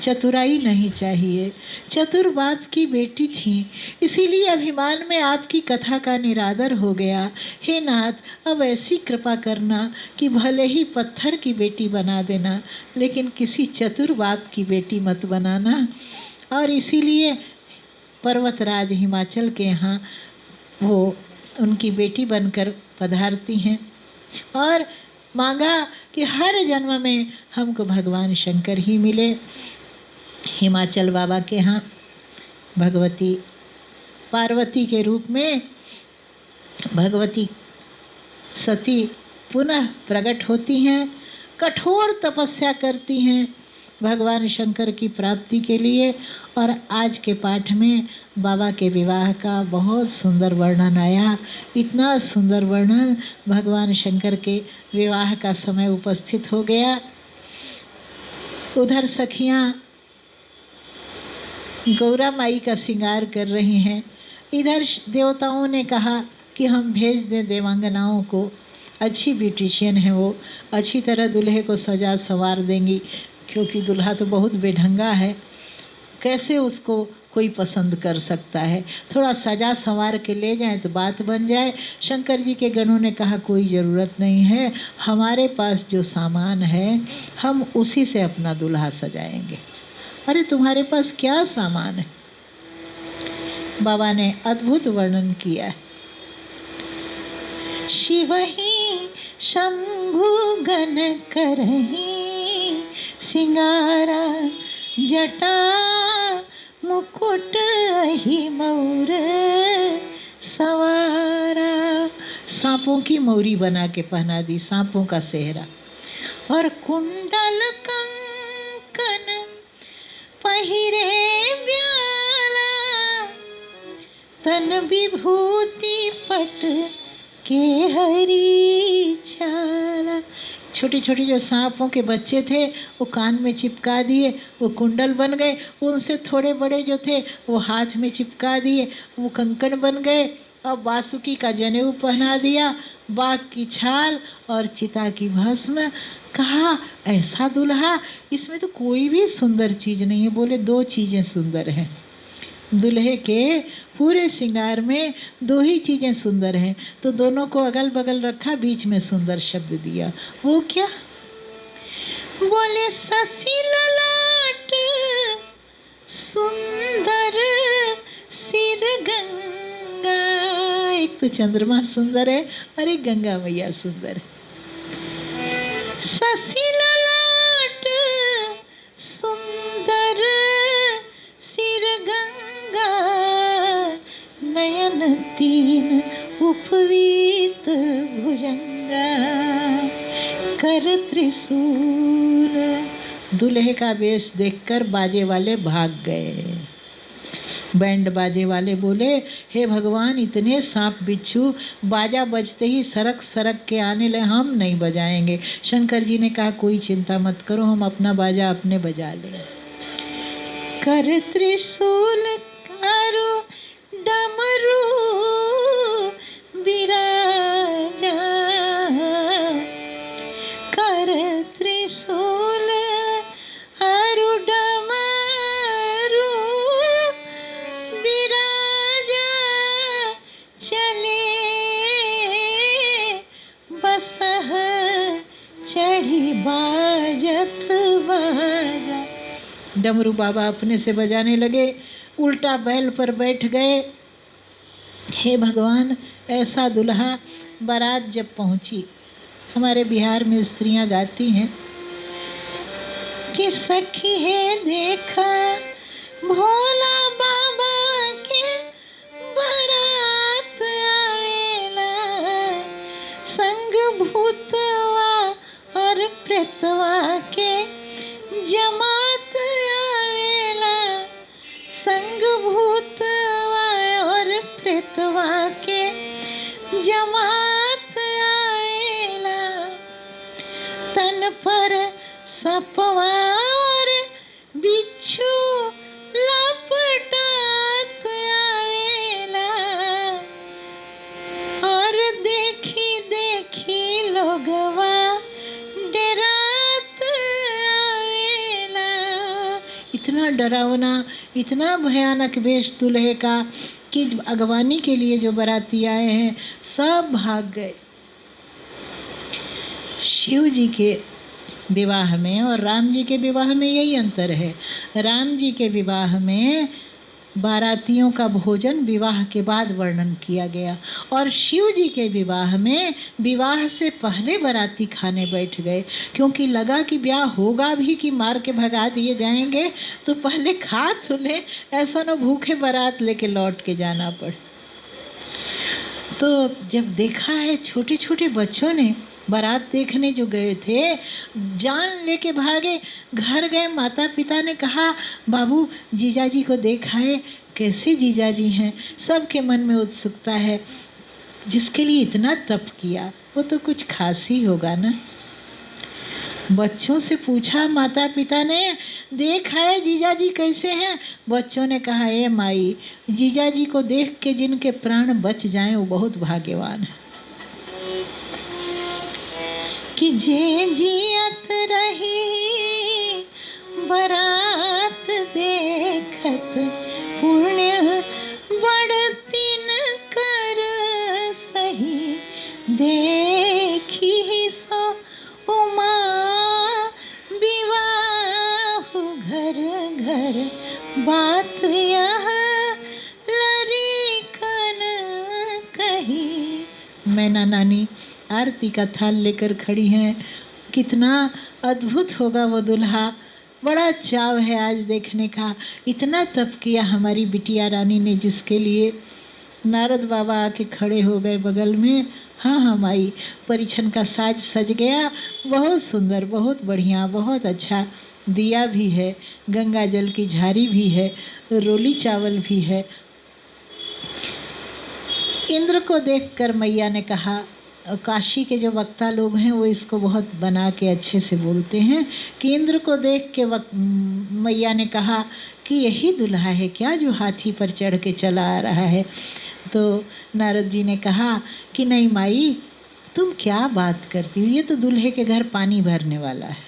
चतुराई नहीं चाहिए। चतुर बाप की बेटी थी, इसीलिए अभिमान में आपकी कथा का निरादर हो गया। हे नाथ, अब ऐसी कृपा करना कि भले ही पत्थर की बेटी बना देना, लेकिन किसी चतुर बाप की बेटी मत बनाना। और इसीलिए पर्वतराज हिमाचल के यहाँ वो उनकी बेटी बनकर पधारती हैं, और मांगा कि हर जन्म में हमको भगवान शंकर ही मिले। हिमाचल बाबा के यहाँ भगवती पार्वती के रूप में भगवती सती पुनः प्रकट होती हैं, कठोर तपस्या करती हैं भगवान शंकर की प्राप्ति के लिए। और आज के पाठ में बाबा के विवाह का बहुत सुंदर वर्णन आया। इतना सुंदर वर्णन, भगवान शंकर के विवाह का समय उपस्थित हो गया। उधर सखियाँ गौरा माई का श्रृंगार कर रही हैं, इधर देवताओं ने कहा कि हम भेज दें देवांगनाओं को, अच्छी ब्यूटिशियन है वो, अच्छी तरह दूल्हे को सजा संवार देंगी, क्योंकि दूल्हा तो बहुत बेढंगा है, कैसे उसको कोई पसंद कर सकता है, थोड़ा सजा संवार के ले जाएं तो बात बन जाए। शंकर जी के गणों ने कहा कोई ज़रूरत नहीं है, हमारे पास जो सामान है हम उसी से अपना दूल्हा सजाएंगे। अरे तुम्हारे पास क्या सामान है? बाबा ने अद्भुत वर्णन किया है। शिव ही शंभु गण करही सिंगारा, जटा मुकुट अहि मौर सवारा। सांपों की मौरी बना के पहना दी, सांपों का सेहरा, और कुंडल कंकन पहिरे ब्याला, तन विभूति पट के हरी छाला। छोटे छोटे जो सांपों के बच्चे थे वो कान में चिपका दिए, वो कुंडल बन गए। उनसे थोड़े बड़े जो थे वो हाथ में चिपका दिए, वो कंकण बन गए। और बासुकी का जनेऊ पहना दिया, बाघ की छाल और चिता की भस्म। कहा ऐसा दुल्हा, इसमें तो कोई भी सुंदर चीज़ नहीं है। बोले दो चीज़ें सुंदर हैं, दूल्हे के पूरे श्रृंगार में दो ही चीज़ें सुंदर हैं। तो दोनों को अगल बगल रखा, बीच में सुंदर शब्द दिया। वो क्या? बोले शशि ललाट सुंदर सिर गंगा। एक तो चंद्रमा सुंदर है और एक गंगा मैया सुंदर है। शशि ललाट सुंदर सिर गंगा, नयन तीन उपवीत भुजंगा, कर त्रिशूल। दूल्हे का वेश देखकर बाजे वाले भाग गए। बैंड बाजे वाले बोले हे भगवान, इतने सांप बिच्छू बाजा बजते ही सरक सरक के आने लगे, हम नहीं बजाएंगे। शंकर जी ने कहा कोई चिंता मत करो, हम अपना बाजा अपने बजा लें। कर त्रिशूल कारो डमरू बिराजा, कर त्रिशूल आरु डमरू बिराजा, चले बसह चढ़ी बाजत बाजा। डमरू बाबा अपने से बजाने लगे, उल्टा बैल पर बैठ गए। हे भगवान, ऐसा दुल्हा। बारात जब पहुंची, हमारे बिहार में स्त्रियां गाती हैं कि सखी है देखा भोला बाबा के बारात आवेला, संग भूतवा और प्रेतवा के जमात आवेला, संग भूतवा और प्रेतवा के जमात आवेला, तन पर सपवा और बिच्छू लपटात आवेला, और देखी देखी लोगवा डरात आवेला। इतना डरावना, इतना भयानक वेश दूल्हे का कि अगवानी के लिए जो बाराती आए हैं सब भाग गए। शिव जी के विवाह में और राम जी के विवाह में यही अंतर है। राम जी के विवाह में बारातियों का भोजन विवाह के बाद वर्णन किया गया, और शिव जी के विवाह में विवाह से पहले बाराती खाने बैठ गए, क्योंकि लगा कि ब्याह होगा भी कि मार के भगा दिए जाएंगे, तो पहले खा तो ले, ऐसा न भूखे बारात लेके लौट के जाना पड़े। तो जब देखा है छोटे छोटे बच्चों ने, बारात देखने जो गए थे, जान लेके भागे, घर गए। माता पिता ने कहा बाबू जीजाजी को देखा है, कैसे जीजाजी हैं। सबके मन में उत्सुकता है, जिसके लिए इतना तप किया वो तो कुछ खास ही होगा ना। बच्चों से पूछा माता पिता ने, देखा है जीजाजी कैसे हैं। बच्चों ने कहा ए माई, जीजाजी को देख के जिनके प्राण बच जाएं वो बहुत भाग्यवान है। कि जे जियत रही बारात देखत, पुण्य बढ़तिन कर सही, देखी सो उमा विवाह घर घर, बात यह लरीकन कही। मैना नानी आरती का थाल लेकर खड़ी हैं। कितना अद्भुत होगा वो दुल्हा, बड़ा चाव है आज देखने का। इतना तप किया हमारी बिटिया रानी ने, जिसके लिए नारद बाबा आके खड़े हो गए बगल में। हाँ हाँ माई, परिछन का साज सज गया, बहुत सुंदर, बहुत बढ़िया, बहुत अच्छा। दिया भी है, गंगा जल की झारी भी है, रोली चावल भी है। इंद्र को देखकर मैया ने कहा, काशी के जो वक्ता लोग हैं वो इसको बहुत बना के अच्छे से बोलते हैं कि इंद्र को देख के मैया ने कहा कि यही दूल्हा है क्या जो हाथी पर चढ़ के चला आ रहा है। तो नारद जी ने कहा कि नहीं माई, तुम क्या बात करती हो, ये तो दूल्हे के घर पानी भरने वाला है।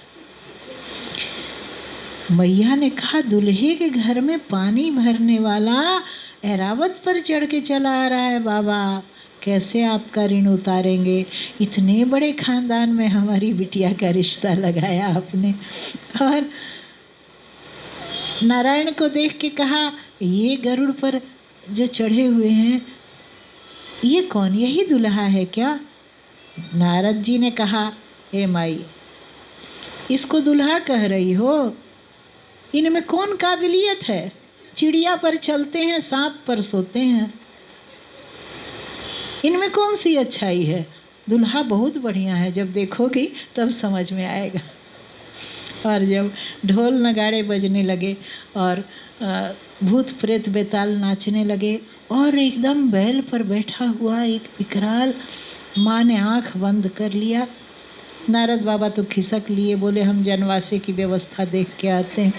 मैया ने कहा, दूल्हे के घर में पानी भरने वाला ऐरावत पर चढ़ के चला आ रहा है बाबा, कैसे आपका ऋण उतारेंगे। इतने बड़े खानदान में हमारी बिटिया का रिश्ता लगाया आपने। और नारायण को देख के कहा, ये गरुड़ पर जो चढ़े हुए हैं ये कौन, यही दूल्हा है क्या। नारद जी ने कहा, ए माई, इसको दूल्हा कह रही हो, इनमें कौन काबिलियत है। चिड़िया पर चलते हैं, सांप पर सोते हैं, इनमें कौन सी अच्छाई है। दूल्हा बहुत बढ़िया है, जब देखोगी तब समझ में आएगा। और जब ढोल नगाड़े बजने लगे और भूत प्रेत बेताल नाचने लगे और एकदम बैल पर बैठा हुआ एक विकराल, माँ ने आँख बंद कर लिया। नारद बाबा तो खिसक लिए, बोले हम जनवासे की व्यवस्था देख के आते हैं।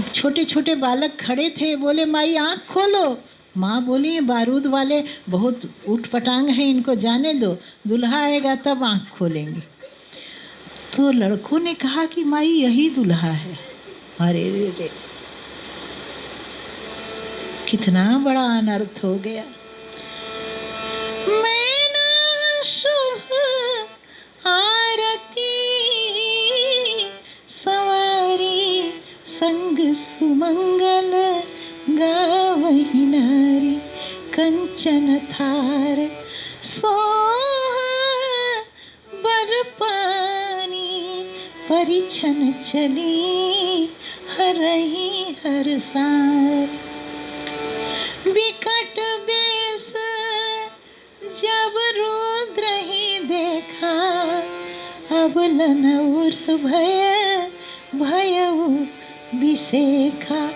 छोटे छोटे बालक खड़े थे, बोले माई आँख खोलो। माँ बोली ये बारूद वाले बहुत उठपटांग हैं, इनको जाने दो, दूल्हा आएगा तब आँख खोलेंगे। तो लड़कों ने कहा कि माई यही दूल्हा है। अरे रे रे, कितना बड़ा अनर्थ हो गया। मैना शुभ आरती सवारी, संग सुमंगल गावही नारी, कंचन थार सोहा बर पानी, परिछन चली हरही हर सार। विकट बेस जब रुद्र ही देखा, अब लनउर भय भयउ बिसेखा।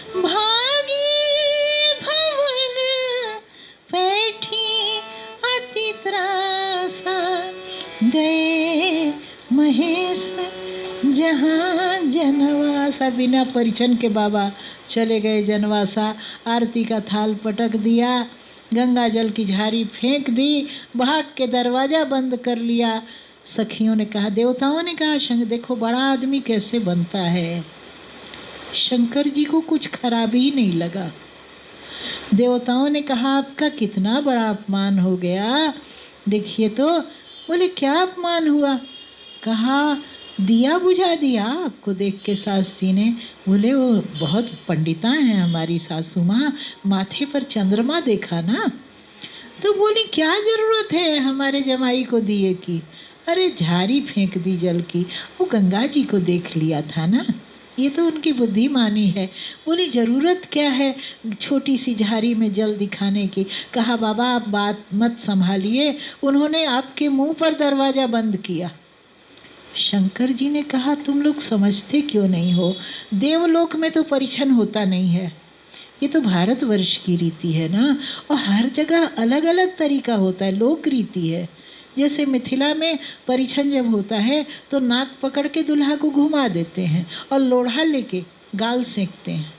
भागी भवन बैठी अति त्रासा, गए महेश जहाँ जनवासा। बिना परिछन के बाबा चले गए जनवासा। आरती का थाल पटक दिया, गंगा जल की झारी फेंक दी, भाग के दरवाज़ा बंद कर लिया। सखियों ने कहा, देवताओं ने कहा, शंकर देखो बड़ा आदमी कैसे बनता है। शंकर जी को कुछ खराबी ही नहीं लगा। देवताओं ने कहा, आपका कितना बड़ा अपमान हो गया, देखिए तो। बोले क्या अपमान हुआ। कहा दिया बुझा दिया आपको देख के सास जी ने। बोले वो बहुत पंडिता हैं हमारी सासू माँ, माथे पर चंद्रमा देखा ना। तो बोली क्या ज़रूरत है हमारे जमाई को दिए की। अरे झारी फेंक दी जल की, वो गंगा जी को देख लिया था ना, ये तो उनकी बुद्धिमानी है। बोली ज़रूरत क्या है छोटी सी झारी में जल दिखाने की। कहा बाबा आप बात मत संभालिए, उन्होंने आपके मुंह पर दरवाज़ा बंद किया। शंकर जी ने कहा तुम लोग समझते क्यों नहीं हो, देवलोक में तो परिछन होता नहीं है, ये तो भारतवर्ष की रीति है ना। और हर जगह अलग अलग तरीका होता है, लोक रीति है। जैसे मिथिला में परिछन जब होता है तो नाक पकड़ के दूल्हा को घुमा देते हैं और लोढ़ा लेके गाल सेंकते हैं।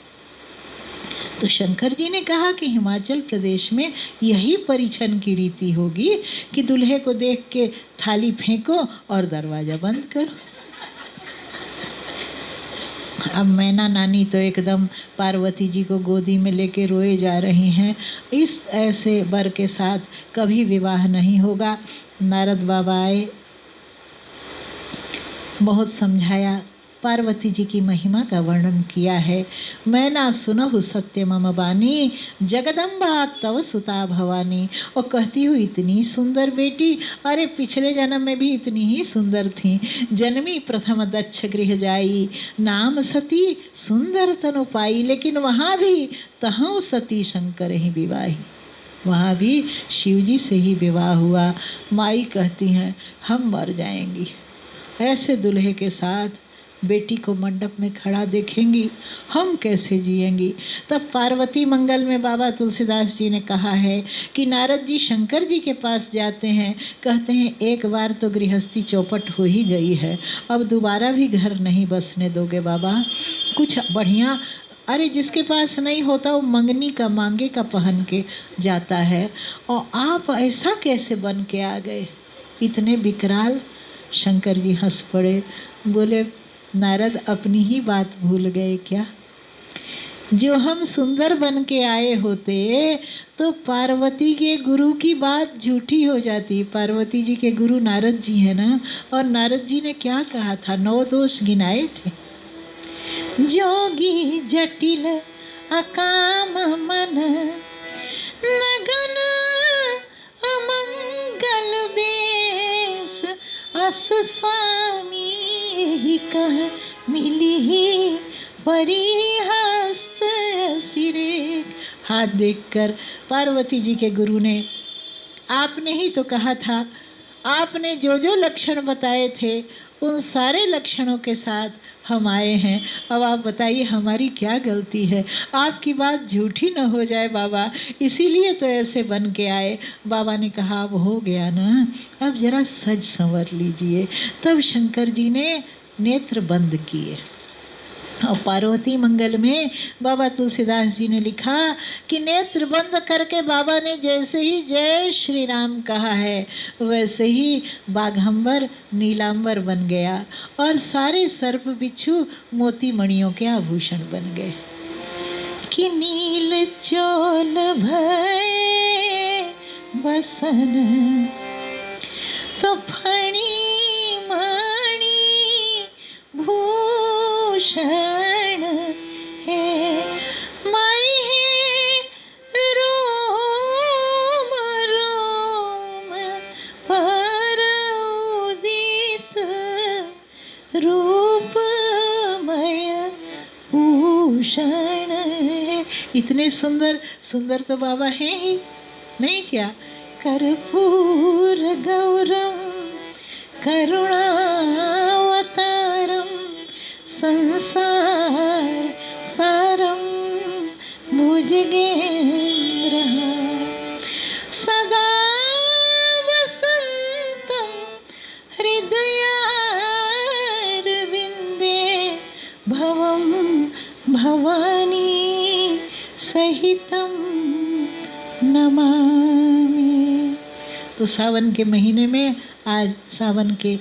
तो शंकर जी ने कहा कि हिमाचल प्रदेश में यही परिछन की रीति होगी कि दूल्हे को देख के थाली फेंको और दरवाज़ा बंद करो। अब मैना नानी तो एकदम पार्वती जी को गोदी में लेके रोए जा रही हैं, इस ऐसे वर के साथ कभी विवाह नहीं होगा। नारद बाबा आए, बहुत समझाया, पार्वती जी की महिमा का वर्णन किया है। मैना सुनहु सत्य मम बानी, जगदम्बा तव सुता भवानी। और कहती हूँ इतनी सुंदर बेटी, अरे पिछले जन्म में भी इतनी ही सुंदर थी। जन्मी प्रथम दक्ष गृह जाई, नाम सती सुंदर तनु पाई। लेकिन वहाँ भी तहु सती शंकर ही विवाही, वहाँ भी शिवजी से ही विवाह हुआ। माई कहती हैं हम मर जाएंगी, ऐसे दूल्हे के साथ बेटी को मंडप में खड़ा देखेंगी, हम कैसे जिएंगी। तब पार्वती मंगल में बाबा तुलसीदास जी ने कहा है कि नारद जी शंकर जी के पास जाते हैं, कहते हैं एक बार तो गृहस्थी चौपट हो ही गई है, अब दोबारा भी घर नहीं बसने दोगे बाबा, कुछ बढ़िया। अरे जिसके पास नहीं होता वो मंगनी का मांगे का पहन के जाता है, और आप ऐसा कैसे बन के आ गए, इतने विकराल। शंकर जी हंस पड़े, बोले नारद अपनी ही बात भूल गए क्या। जो हम सुंदर बन के आए होते तो पार्वती के गुरु की बात झूठी हो जाती। पार्वती जी के गुरु नारद जी हैं ना, और नारद जी ने क्या कहा था, 9 दोष गिनाए थे। जोगी जटिल अकाम मन, नगन अमंगल बेस, अस स्वामी ही कह मिली ही परिहस्त सिरे। हाथ देखकर पार्वती जी के गुरु ने, आपने ही तो कहा था, आपने जो जो लक्षण बताए थे उन सारे लक्षणों के साथ हम आए हैं। अब आप बताइए हमारी क्या गलती है, आपकी बात झूठी न हो जाए बाबा, इसीलिए तो ऐसे बन के आए। बाबा ने कहा अब हो गया ना, अब जरा सज संवर लीजिए। तब शंकर जी ने नेत्र बंद किए, और पार्वती मंगल में बाबा तुलसीदास जी ने लिखा कि नेत्र बंद करके बाबा ने जैसे ही जय श्री राम कहा है, वैसे ही बाघंबर नीलांबर बन गया, और सारे सर्प बिच्छू मोती मणियों के आभूषण बन गए। कि नील चोल भय बसन, तो फणी मणि भूषण है, माई है रोम रोम पर उदित, रूपमय भूषण है। इतने सुंदर सुंदर तो बाबा हैं ही नहीं क्या। कर्पूर गौरम करुणावतारम, संसार सारम भुजगेन्द्रहारम, सदा वसंतम हृदयारविंदे, भवम भवानी सहितम नमामि। तो सावन के महीने में, आज सावन के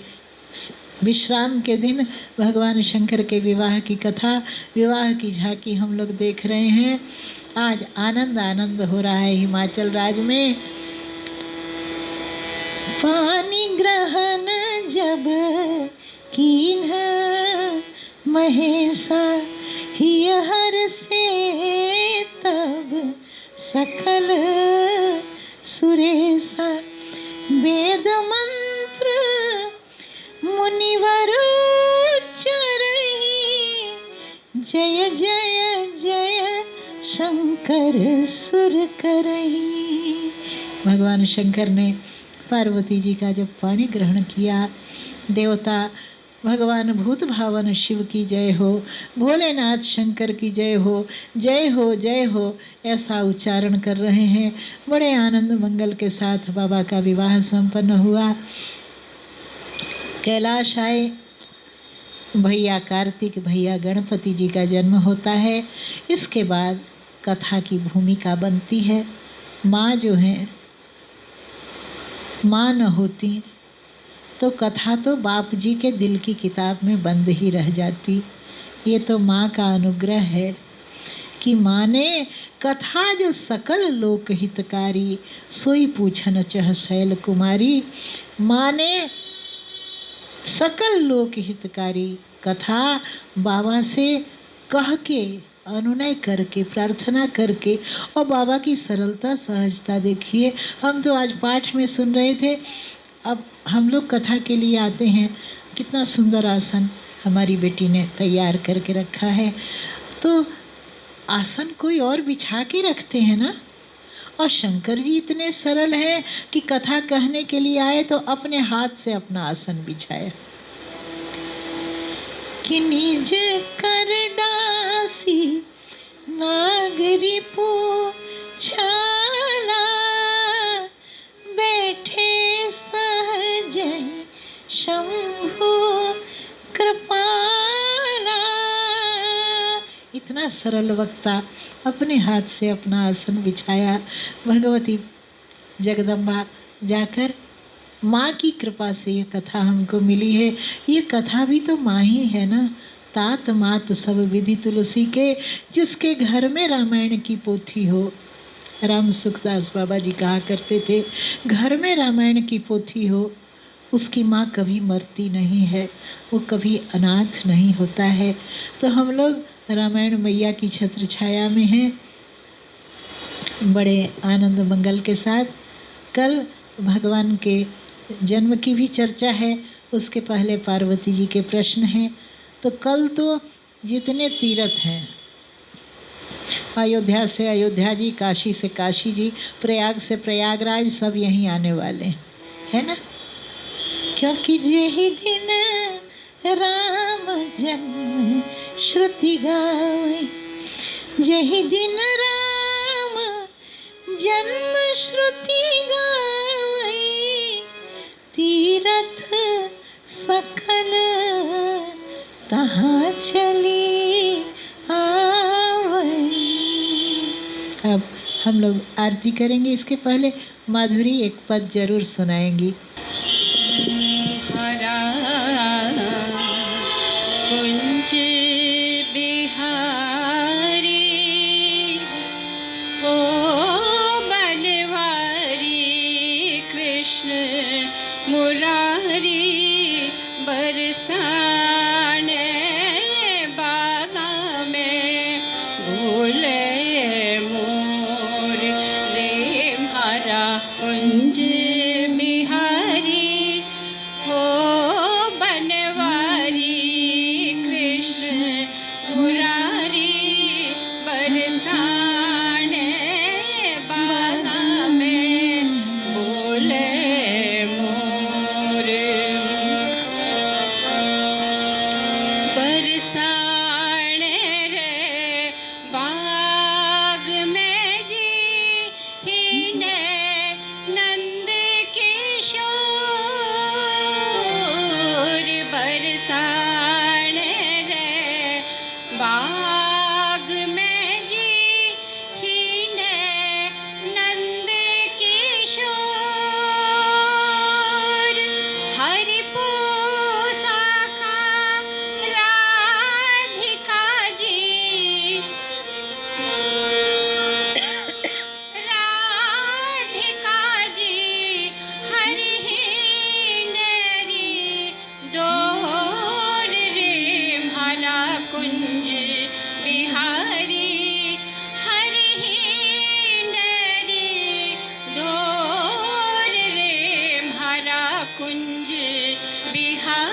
विश्राम के दिन भगवान शंकर के विवाह की कथा, विवाह की झांकी हम लोग देख रहे हैं। आज आनंद आनंद हो रहा है हिमाचल राज्य में। पानी ग्रहण जब कीन्ह महेशा, हिय हर से तब सकल सुरेशा, वेद मंत्र मुनिवर उच्चरहि, जय जय जय शंकर सुर करहि। भगवान शंकर ने पार्वती जी का जब पाणी ग्रहण किया, देवता भगवान भूत भावन शिव की जय हो, भोलेनाथ शंकर की जय हो, जय हो जय हो, ऐसा उच्चारण कर रहे हैं। बड़े आनंद मंगल के साथ बाबा का विवाह संपन्न हुआ। कैलाश आए, भैया कार्तिक, भैया गणपति जी का जन्म होता है। इसके बाद कथा की भूमिका बनती है। माँ जो है, माँ न होती तो कथा तो बाप जी के दिल की किताब में बंद ही रह जाती। ये तो माँ का अनुग्रह है कि माँ ने कथा जो सकल लोक हितकारी, सोई पूछन चह शैल कुमारी। माँ ने सकल लोक हितकारी कथा बाबा से कह के, अनुनय करके, प्रार्थना करके, और बाबा की सरलता सहजता देखिए। हम तो आज पाठ में सुन रहे थे, अब हम लोग कथा के लिए आते हैं, कितना सुंदर आसन हमारी बेटी ने तैयार करके रखा है। तो आसन कोई और बिछा के रखते हैं ना, और शंकर जी इतने सरल हैं कि कथा कहने के लिए आए तो अपने हाथ से अपना आसन बिछाया। कि निज कर डासी नागरी पूछाला, बैठे सहज शंभु कृपाला। इतना सरल वक्ता अपने हाथ से अपना आसन बिछाया। भगवती जगदम्बा जाकर माँ की कृपा से ये कथा हमको मिली है। ये कथा भी तो माँ ही है ना। तात मात सब विधि तुलसी के, जिसके घर में रामायण की पोथी हो। राम सुखदास बाबा जी कहा करते थे, घर में रामायण की पोथी हो उसकी माँ कभी मरती नहीं है, वो कभी अनाथ नहीं होता है। तो हम लोग रामायण मैया की छत्र छाया में हैं, बड़े आनंद मंगल के साथ। कल भगवान के जन्म की भी चर्चा है, उसके पहले पार्वती जी के प्रश्न हैं। तो कल तो जितने तीर्थ हैं, अयोध्या से अयोध्या जी, काशी से काशी जी, प्रयाग से प्रयागराज, सब यहीं आने वाले हैं, है ना। क्योंकि जेहि दिन राम जन्म श्रुति गावै, जेहि दिन राम जन्म श्रुति गावै, तीरथ सकल तहाँ चली आवै। अब हम लोग आरती करेंगे, इसके पहले माधुरी एक पद जरूर सुनाएंगी। हरा कुंज बिहारी हो बनवारी, कृष्ण मुरारी बरसाने बागा में भूले मोर रे। हरा कुंज बिहारी हो बनवारी, कृष्ण मुरारी बरसाने बागा में बोले मोर। बरसाने रे बाग में जी हीने नंद किशोर, बरसाने रे बाग में जी हीने नंद किशोर। हरि पोषाका राधिका जी, राधिका जी हरि हिंडरी डोर रे। हरा कुंज बिहारी हरि हिंडरी डोर रे। हरा कुंज बिहारी